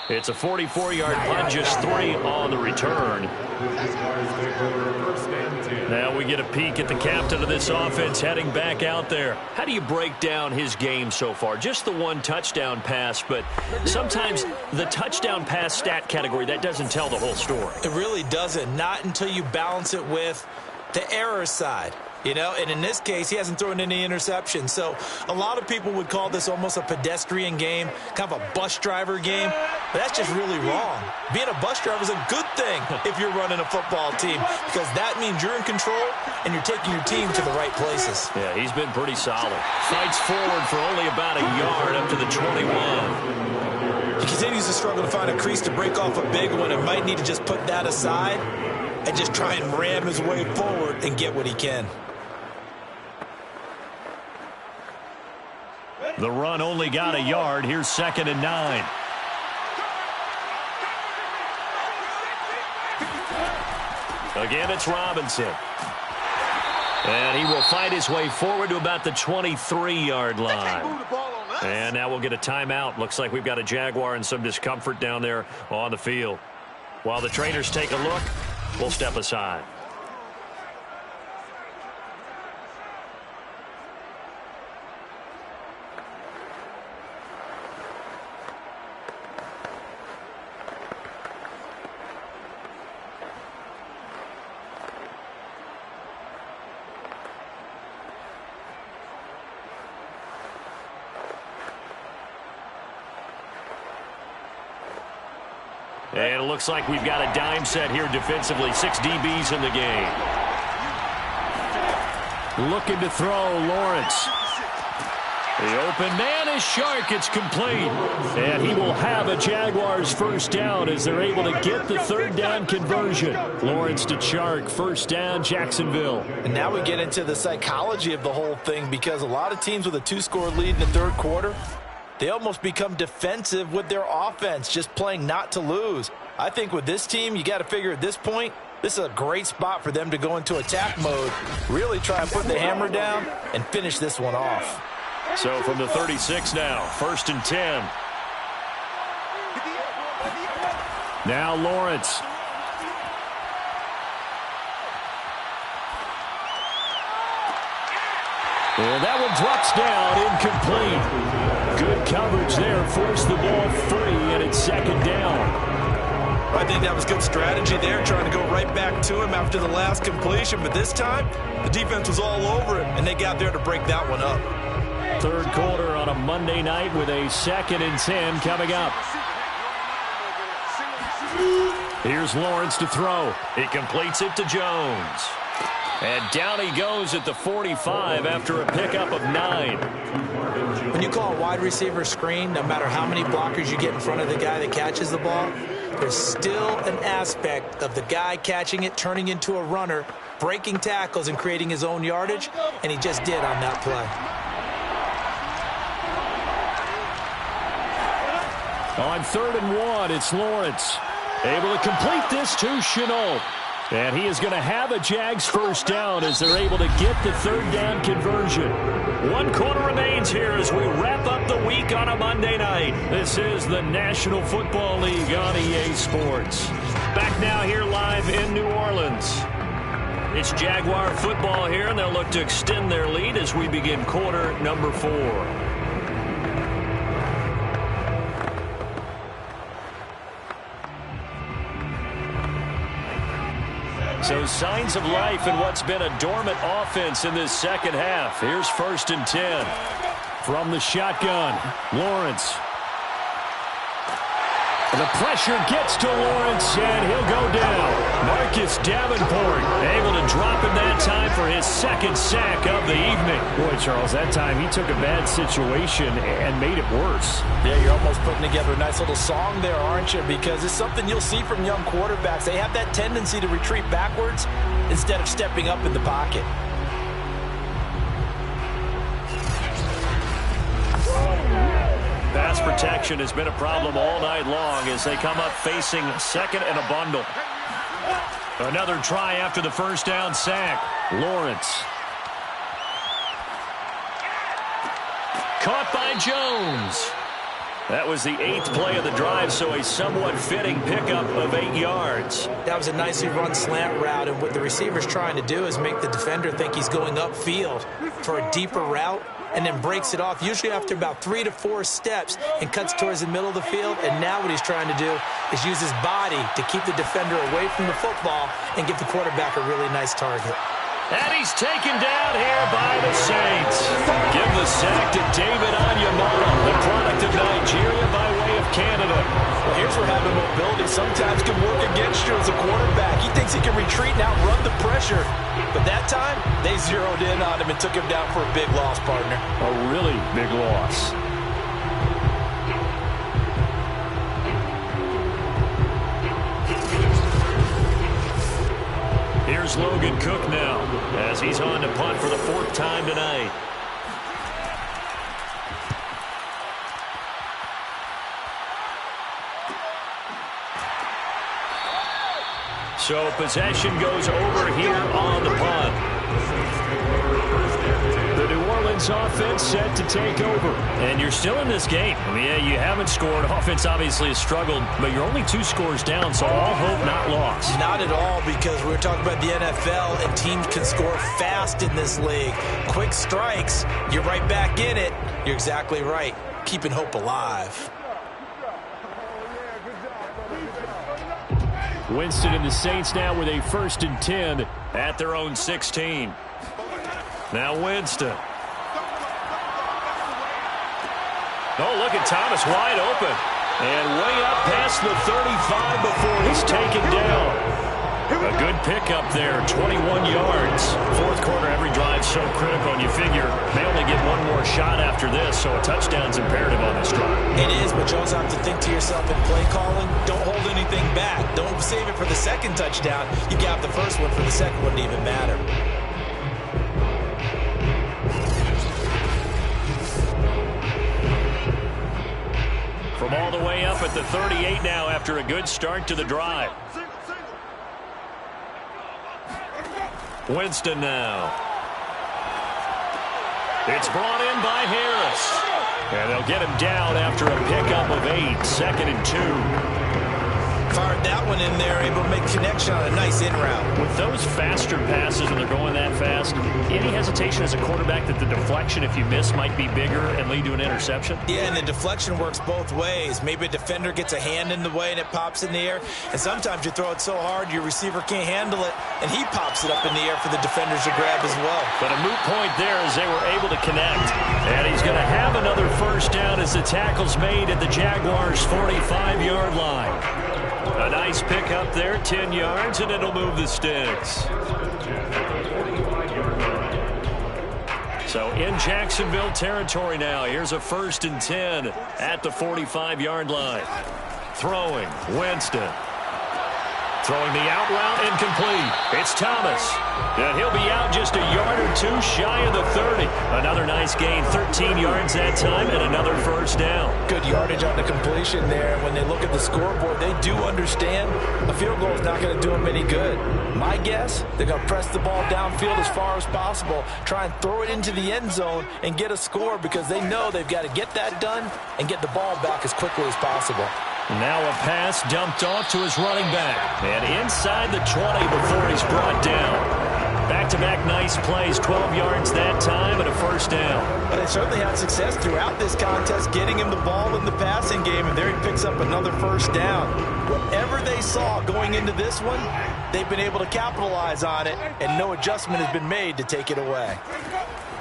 It's a 44-yard punt, just 3 on the return. Now we get a peek at the captain of this offense heading back out there. How do you break down his game so far? Just the 1 touchdown pass, but sometimes the touchdown pass stat category, that doesn't tell the whole story.
It really doesn't, not until you balance it with the error side. You know, and in this case, he hasn't thrown any interceptions. So a lot of people would call this almost a pedestrian game, kind of a bus driver game. But that's just really wrong. Being a bus driver is a good thing if you're running a football team, because that means you're in control and you're taking your team to the right places.
Yeah, he's been pretty solid. Fights forward for only about a yard up to the 21.
He continues to struggle to find a crease to break off a big one and might need to just put that aside and just try and ram his way forward and get what he can.
The run only got a yard. Here's 2nd and 9. Again, it's Robinson. And he will fight his way forward to about the 23-yard line. And now we'll get a timeout. Looks like we've got a Jaguar and some discomfort down there on the field. While the trainers take a look, we'll step aside. And it looks like we've got a dime set here defensively. 6 DBs in the game.
Looking to throw, Lawrence. The open man is Shark. It's complete. And he will have a Jaguars first down as they're able to get the 3rd down conversion. Lawrence to Shark, first down, Jacksonville.
And now we get into the psychology of the whole thing, because a lot of teams with a 2-score lead in the 3rd quarter, they almost become defensive with their offense, just playing not to lose. I think with this team, you got to figure at this point, this is a great spot for them to go into attack mode, really try and put the hammer down and finish this one off.
So from the 36 now, 1st and 10.
Now Lawrence. And that one drops down, incomplete. Good coverage there, forced the ball free, and it's 2nd down.
I think that was good strategy there, trying to go right back to him after the last completion. But this time, the defense was all over him, and they got there to break that one up.
3rd quarter on a Monday night with a 2nd and 10 coming up. Here's Lawrence to throw.
He completes it to Jones. And down he goes at the 45 after a pickup of 9.
When you call a wide receiver screen, no matter how many blockers you get in front of the guy that catches the ball, there's still an aspect of the guy catching it, turning into a runner, breaking tackles and creating his own yardage, and he just did on that play.
On 3rd and 1, it's Lawrence. Able to complete this to Chenault. And he is going to have a Jags first down as they're able to get the 3rd down conversion.
1 quarter remains here as we wrap up the week on a Monday night.
This is the National Football League on EA Sports.
Back now here live in New Orleans. It's Jaguar football here, and they'll look to extend their lead as we begin quarter number 4. So signs of life in what's been a dormant offense in this 2nd half. Here's 1st and 10.
From the shotgun, Lawrence. The pressure gets to Lawrence, and he'll go down. Marcus Davenport able to drop him that time for his 2nd sack of the evening.
Boy, Charles, that time he took a bad situation and made it worse.
Yeah, you're almost putting together a nice little song there, aren't you? Because it's something you'll see from young quarterbacks. They have that tendency to retreat backwards instead of stepping up in the pocket.
Pass protection has been a problem all night long as they come up facing 2nd and a bundle. Another try after the 1st down sack.
Lawrence.
Caught by Jones. That was the 8th play of the drive, so a somewhat fitting pickup of 8 yards.
That was a nicely run slant route, and what the receiver's trying to do is make the defender think he's going upfield for a deeper route, and then breaks it off, usually after about 3 to 4 steps, and cuts towards the middle of the field. And now what he's trying to do is use his body to keep the defender away from the football and give the quarterback a really nice target.
And he's taken down here by the Saints. Give the sack to David Onyemata, the product of Nigeria by way of Canada.
Well, here's where having mobility sometimes can work against you as a quarterback. He thinks he can retreat and outrun the pressure. But that time, they zeroed in on him and took him down for a big loss, partner.
A really big loss.
here's Logan Cook now as he's on to punt for the 4th time tonight. So possession goes over here on the punt. The New Orleans offense set to take over. And you're still in this game. I mean, yeah, you haven't scored. Offense obviously has struggled, but you're only 2 scores down, so all hope not lost.
Not at all, because we're talking about the NFL, and teams can score fast in this league. Quick strikes, you're right back in it. You're exactly right. Keeping hope alive.
Winston and the Saints now with a 1st and 10 at their own 16. Now Winston. Oh, look at Thomas wide open. And way up past the 35 before he's taken down. A good pickup there, 21 yards. 4th quarter, every drive so critical, and you figure they only get one more shot after this, so a touchdown's imperative on this drive.
It is, but you also have to think to yourself in play calling, don't hold anything back. Don't save it for the 2nd touchdown. You got the 1st one for the 2nd one to even matter.
From all the way up at the 38 now after a good start to the drive. Winston now. It's brought in by Harris. And they'll get him down after a pickup of 8, 2nd and 2.
Fired that one in there, able to make connection on a nice in route.
With those faster passes when they're going that fast, any hesitation as a quarterback that the deflection, if you miss, might be bigger and lead to an interception?
Yeah, and the deflection works both ways. Maybe a defender gets a hand in the way and it pops in the air. And sometimes you throw it so hard your receiver can't handle it, and he pops it up in the air for the defenders to grab as well.
But a moot point there as they were able to connect. And he's going to have another 1st down as the tackle's made at the Jaguars' 45-yard line. A nice pick up there, 10 yards, and it'll move the sticks. So in Jacksonville territory now. Here's a 1st and 10 at the 45-yard line. Throwing, Winston. Throwing the out route, incomplete. It's Thomas. And he'll be out just a yard or 2 shy of the 30. Another nice gain, 13 yards that time, and another 1st down.
Good yardage on the completion there. When they look at the scoreboard, they do understand a field goal is not going to do them any good. My guess, they're going to press the ball downfield as far as possible, try and throw it into the end zone and get a score, because they know they've got to get that done and get the ball back as quickly as possible.
Now a pass dumped off to his running back. And inside the 20 before he's brought down. Back-to-back nice plays, 12 yards that time and a 1st down.
But they certainly had success throughout this contest, getting him the ball in the passing game, and there he picks up another 1st down. Whatever they saw going into this one, they've been able to capitalize on it, and no adjustment has been made to take it away.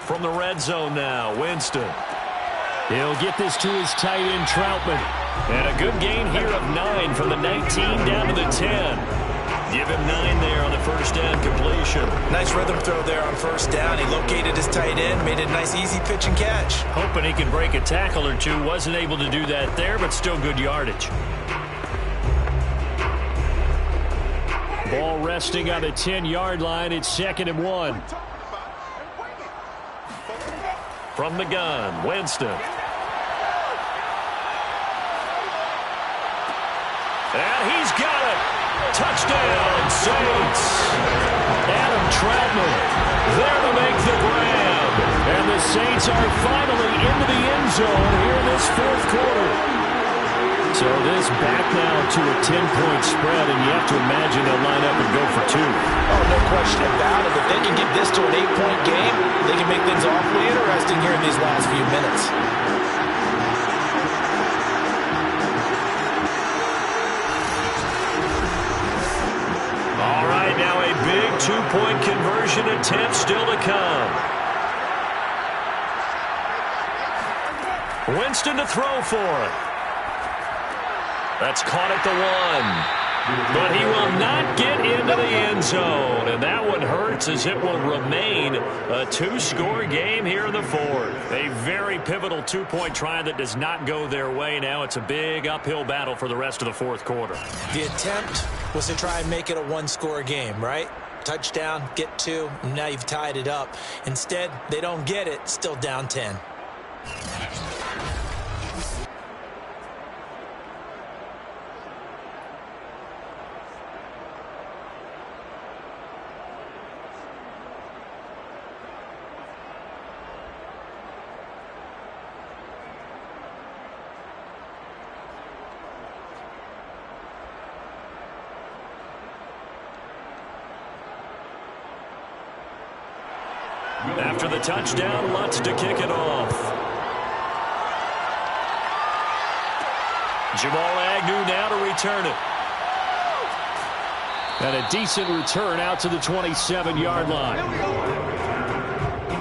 From the red zone now, Winston. He'll get this to his tight end, Troutman. And a good gain here of 9 from the 19 down to the 10. Give him 9 there on the 1st down completion.
Nice rhythm throw there on 1st down. He located his tight end, made it a nice easy pitch and catch.
Hoping he could break a tackle or 2. Wasn't able to do that there, but still good yardage. Ball resting on the 10-yard line. It's 2nd and 1. From the gun, Winston. And he's got it. Touchdown, Saints. Adam Troutman there to make the grab. And the Saints are finally into the end zone here in this 4th quarter. So this back now to a 10-point spread, and you have to imagine they'll line up and go for 2.
Oh, no question about it. If they can get this to an 8-point game, they can make things awfully interesting here in these last few minutes.
All right, now a big 2-point conversion attempt still to come. Winston to throw for it. That's caught at the 1. But he will not get into the end zone. And that one hurts as it will remain a 2-score game here in the 4th. A very pivotal 2-point try that does not go their way. Now it's a big uphill battle for the rest of the 4th quarter.
The attempt was to try and make it a 1-score game, right? touchdown, get 2, and now you've tied it up. Instead, they don't get it, still down 10.
After the touchdown, Lutz to kick it off. Jamal Agnew now to return it. And a decent return out to the 27-yard line.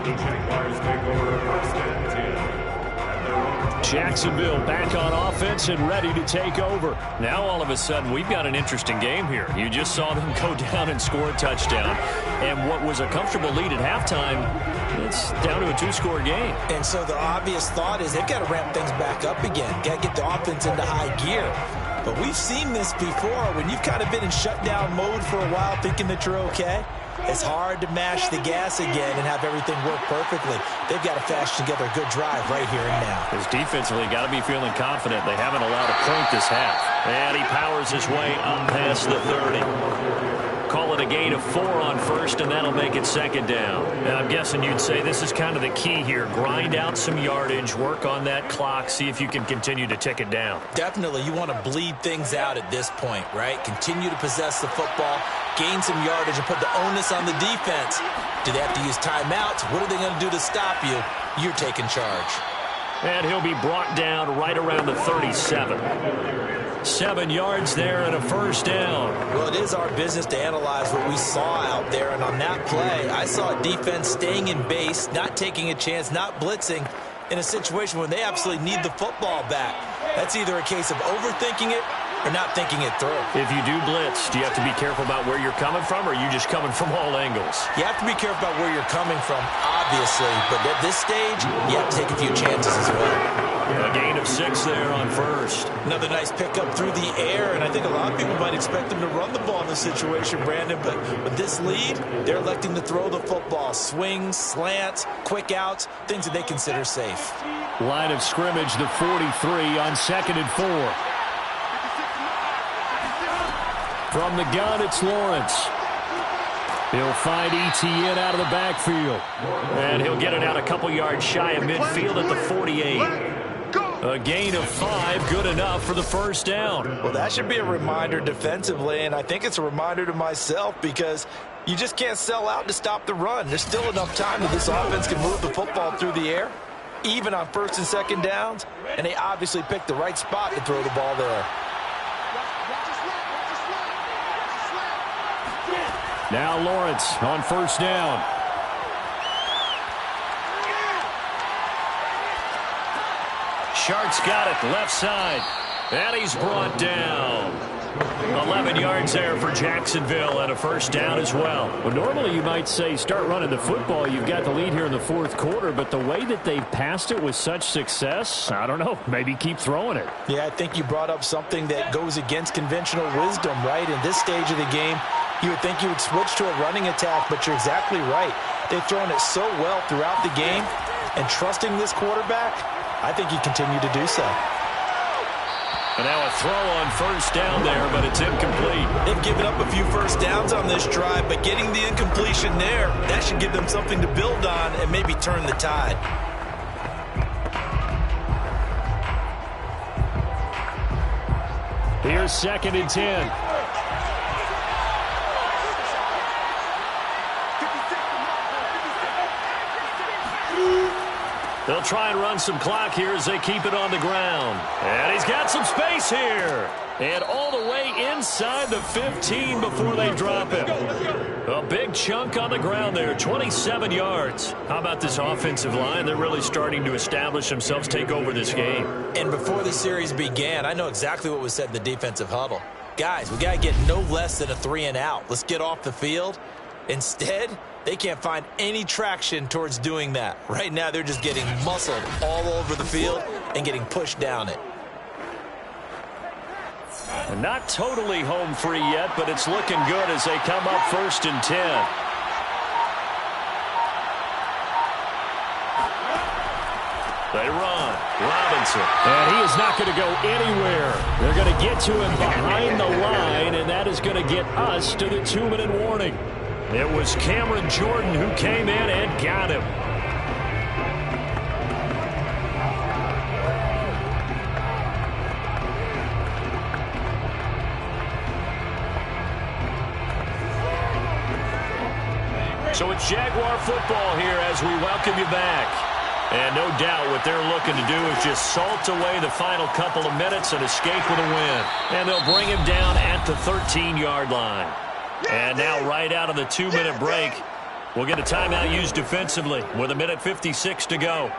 The Jaguars take over first and 10.
Jacksonville back on offense and ready to take over. Now all of a sudden we've got an interesting game here. You just saw them go down and score a touchdown. And what was a comfortable lead at halftime, it's down to a 2-score game.
And so the obvious thought is they've got to ramp things back up again. Got to get the offense into high gear. But we've seen this before when you've kind of been in shutdown mode for a while thinking that you're okay. It's hard to mash the gas again and have everything work perfectly. They've got to fashion together a good drive right here and now.
His defensively got to be feeling confident. They haven't allowed a point this half. And he powers his way up past the 30. Call it a gain of 4 on first, and that'll make it second down. And I'm guessing you'd say this is kind of the key here. Grind out some yardage, work on that clock, see if you can continue to tick it down.
Definitely. You want to bleed things out at this point, right? Continue to possess the football, gain some yardage, and put the onus on the defense. Do they have to use timeouts? What are they going to do to stop you? You're taking charge.
And he'll be brought down right around the 37. 7 yards there and a first down.
Well, it is our business to analyze what we saw out there. And on that play, I saw a defense staying in base, not taking a chance, not blitzing in a situation when they absolutely need the football back. That's either a case of overthinking it or not thinking it through.
If you do blitz, do you have to be careful about where you're coming from, or are you just coming from all angles?
You have to be careful about where you're coming from, obviously. But at this stage, you have to take a few chances as well.
A gain of 6 there on first.
Another nice pickup through the air, and I think a lot of people might expect them to run the ball in this situation, Brandon, but with this lead, they're electing to throw the football. Swings, slants, quick outs, things that they consider safe.
Line of scrimmage, the 43 on 2nd and 4. From the gun, it's Lawrence. He'll find Etienne out of the backfield. And he'll get it out a couple yards shy of midfield at the 48. A gain of 5, good enough for the first down.
Well, that should be a reminder defensively, and I think it's a reminder to myself because you just can't sell out to stop the run. There's still enough time that this offense can move the football through the air, even on 1st and 2nd downs, and they obviously picked the right spot to throw the ball there.
Now Lawrence on 1st down. Shark's got it, left side. And he's brought down. 11 yards there for Jacksonville and a first down as well. Well, normally you might say start running the football. You've got the lead here in the 4th quarter, but the way that they've passed it with such success, I don't know, maybe keep throwing it.
Yeah, I think you brought up something that goes against conventional wisdom, right? In this stage of the game, you would think you would switch to a running attack, but you're exactly right. They've thrown it so well throughout the game, and trusting this quarterback, I think you continue to do so.
And now a throw on 1st down there, but it's incomplete.
They've given up a few first downs on this drive, but getting the incompletion there, that should give them something to build on and maybe turn the tide.
Here's 2nd and 10. They'll try and run some clock here as they keep it on the ground. And he's got some space here. And all the way inside the 15 before they drop him. A big chunk on the ground there, 27 yards. How about this offensive line? They're really starting to establish themselves, take over this game.
And before the series began, I know exactly what was said in the defensive huddle. Guys, we got to get no less than a 3 and out. Let's get off the field. Instead, they can't find any traction towards doing that. Right now, they're just getting muscled all over the field and getting pushed down it.
Not totally home free yet, but it's looking good as they come up 1st and 10. They run. Robinson.
And he is not going to go anywhere. They're going to get to him behind the line, and that is going to get us to the 2-minute warning.
It was Cameron Jordan who came in and got him. So it's Jaguar football here as we welcome you back. And no doubt what they're looking to do is just salt away the final couple of minutes and escape with a win. And they'll bring him down at the 13-yard line. And now right out of the 2-minute break, we'll get a timeout used defensively with 1:56 to go.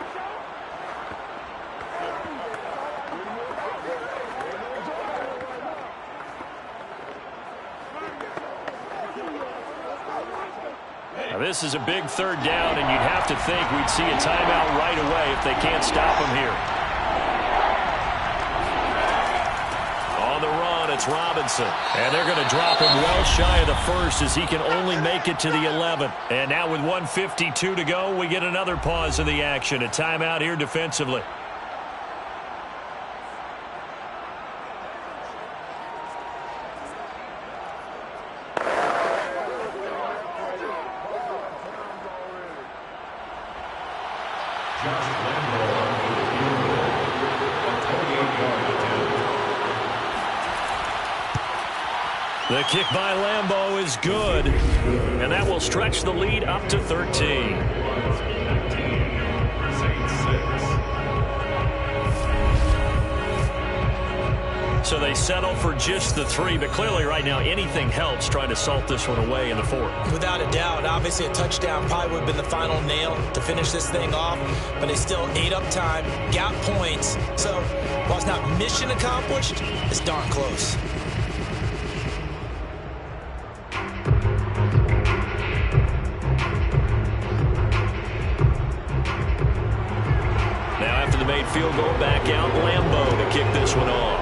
Now this is a big 3rd down, and you'd have to think we'd see a timeout right away if they can't stop him here. On the run, it's Robinson. And they're going to drop him well shy of the 1st as he can only make it to the 11. And now with 1:52 to go, we get another pause in the action. A timeout here defensively. The kick by Lambeau is good, and that will stretch the lead up to 13. So they settle for just the 3, but clearly right now anything helps trying to salt this one away in the 4th.
Without a doubt, obviously a touchdown probably would have been the final nail to finish this thing off, but they still ate up time, got points. So while it's not mission accomplished, it's darn close.
Now after the made field goal, back out Lambeau to kick this one off.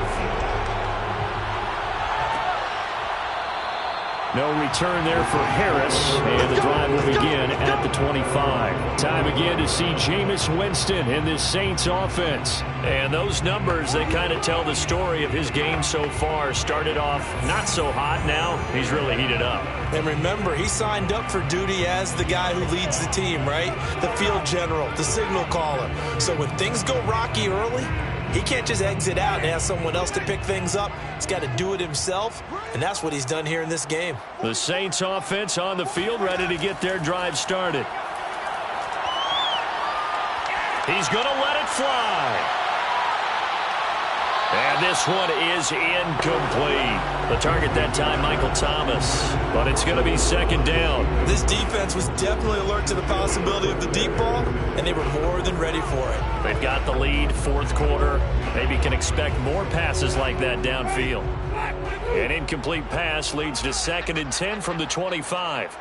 No return there for Harris, and the drive will begin at the 25. Time again to see Jameis Winston in this Saints offense.
And those numbers, they kind of tell the story of his game so far. Started off not so hot, now he's really heated up.
And remember, he signed up for duty as the guy who leads the team, right? The field general, the signal caller. So when things go rocky early, he can't just exit out and ask someone else to pick things up. He's got to do it himself, and that's what he's done here in this game.
The Saints offense on the field, ready to get their drive started. He's going to let it fly. And this one is incomplete. The target that time, Michael Thomas. But it's going to be 2nd down.
This defense was definitely alert to the possibility of the deep ball, and they were more than ready for it.
They've got the lead, 4th quarter. Maybe can expect more passes like that downfield. An incomplete pass leads to 2nd and 10 from the 25.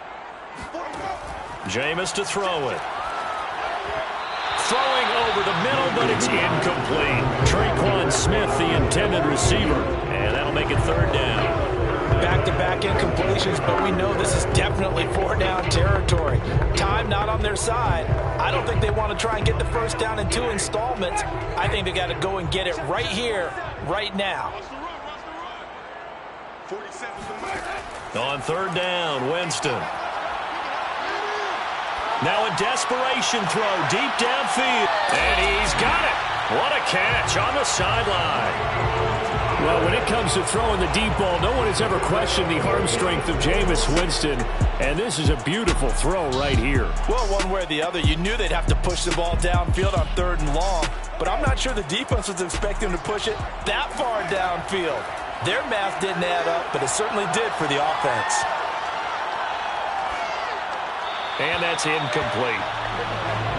Jameis to throw it. Throwing over the middle, but it's incomplete. Traquan Smith, the intended receiver. And that'll make it 3rd down.
Back-to-back incompletions, but we know this is definitely 4-down territory. Time not on their side. I don't think they want to try and get the 1st down in 2 installments. I think they got to go and get it right here, right now.
On 3rd down, Winston. Now a desperation throw deep downfield. And he's got it. What a catch on the sideline.
Well, when it comes to throwing the deep ball, no one has ever questioned the arm strength of Jameis Winston. And this is a beautiful throw right here.
Well, one way or the other, you knew they'd have to push the ball downfield on 3rd and long. But I'm not sure the defense was expecting to push it that far downfield. Their math didn't add up, but it certainly did for the offense.
And that's incomplete.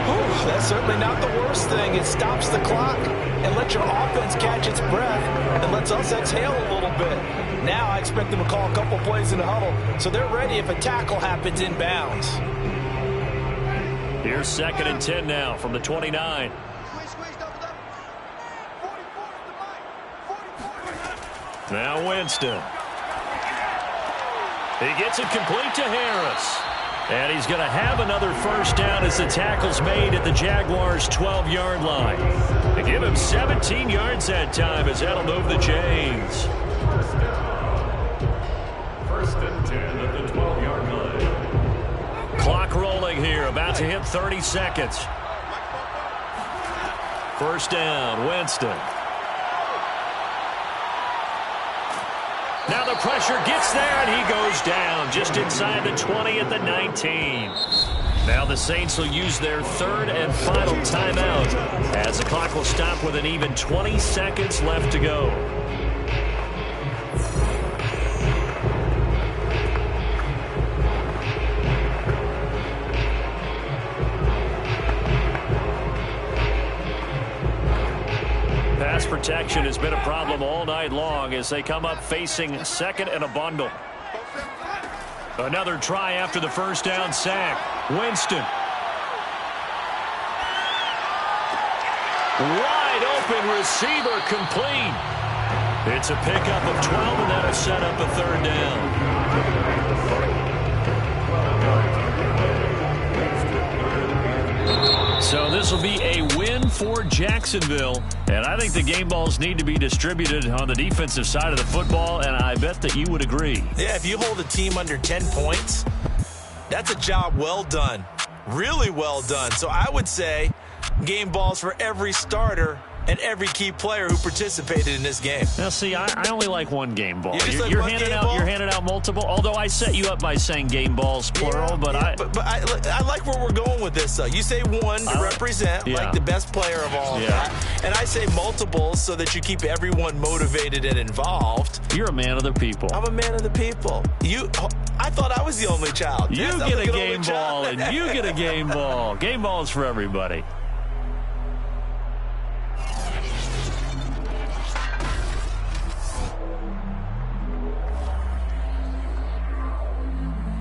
Whew, that's certainly not the worst thing. It stops the clock and lets your offense catch its breath and lets us exhale a little bit. Now I expect them to call a couple plays in the huddle, so they're ready if a tackle happens inbounds.
Here's 2nd and 10 now from the 29. Now Winston. He gets it complete to Harris. And he's going to have another first down as the tackle's made at the Jaguars' 12-yard line. They give him 17 yards that time as that'll move the chains.
First and 10 at the 12-yard line.
Clock rolling here, about to hit 30 seconds. First down, Winston. Now the pressure gets there, and he goes down just inside the 20 at the 19. Now the Saints will use their third and final timeout as the clock will stop with an even 20 seconds left to go. Pass protection has been a problem all night long as they come up facing second and a bundle. Another try after the first down sack. Winston. Wide open receiver complete. It's a pickup of 12, and that'll set up a third down. So this will be a win for Jacksonville, and I think the game balls need to be distributed on the defensive side of the football, and I bet that you would agree.
Yeah, if you hold a team under 10 points, that's a job well done. Really well done. So I would say game balls for every starter and every key player who participated in this game.
Now, see, I only like one game ball.
You're handing
out multiple. Although I set you up by saying game balls plural, but I
like where we're going with this. Though you say one to represent like the best player of all of that, and I say multiples so that you keep everyone motivated and involved.
You're a man of the people.
I'm a man of the people. I thought I was the only child.
You get a game ball, and you get a game ball. Game balls for everybody.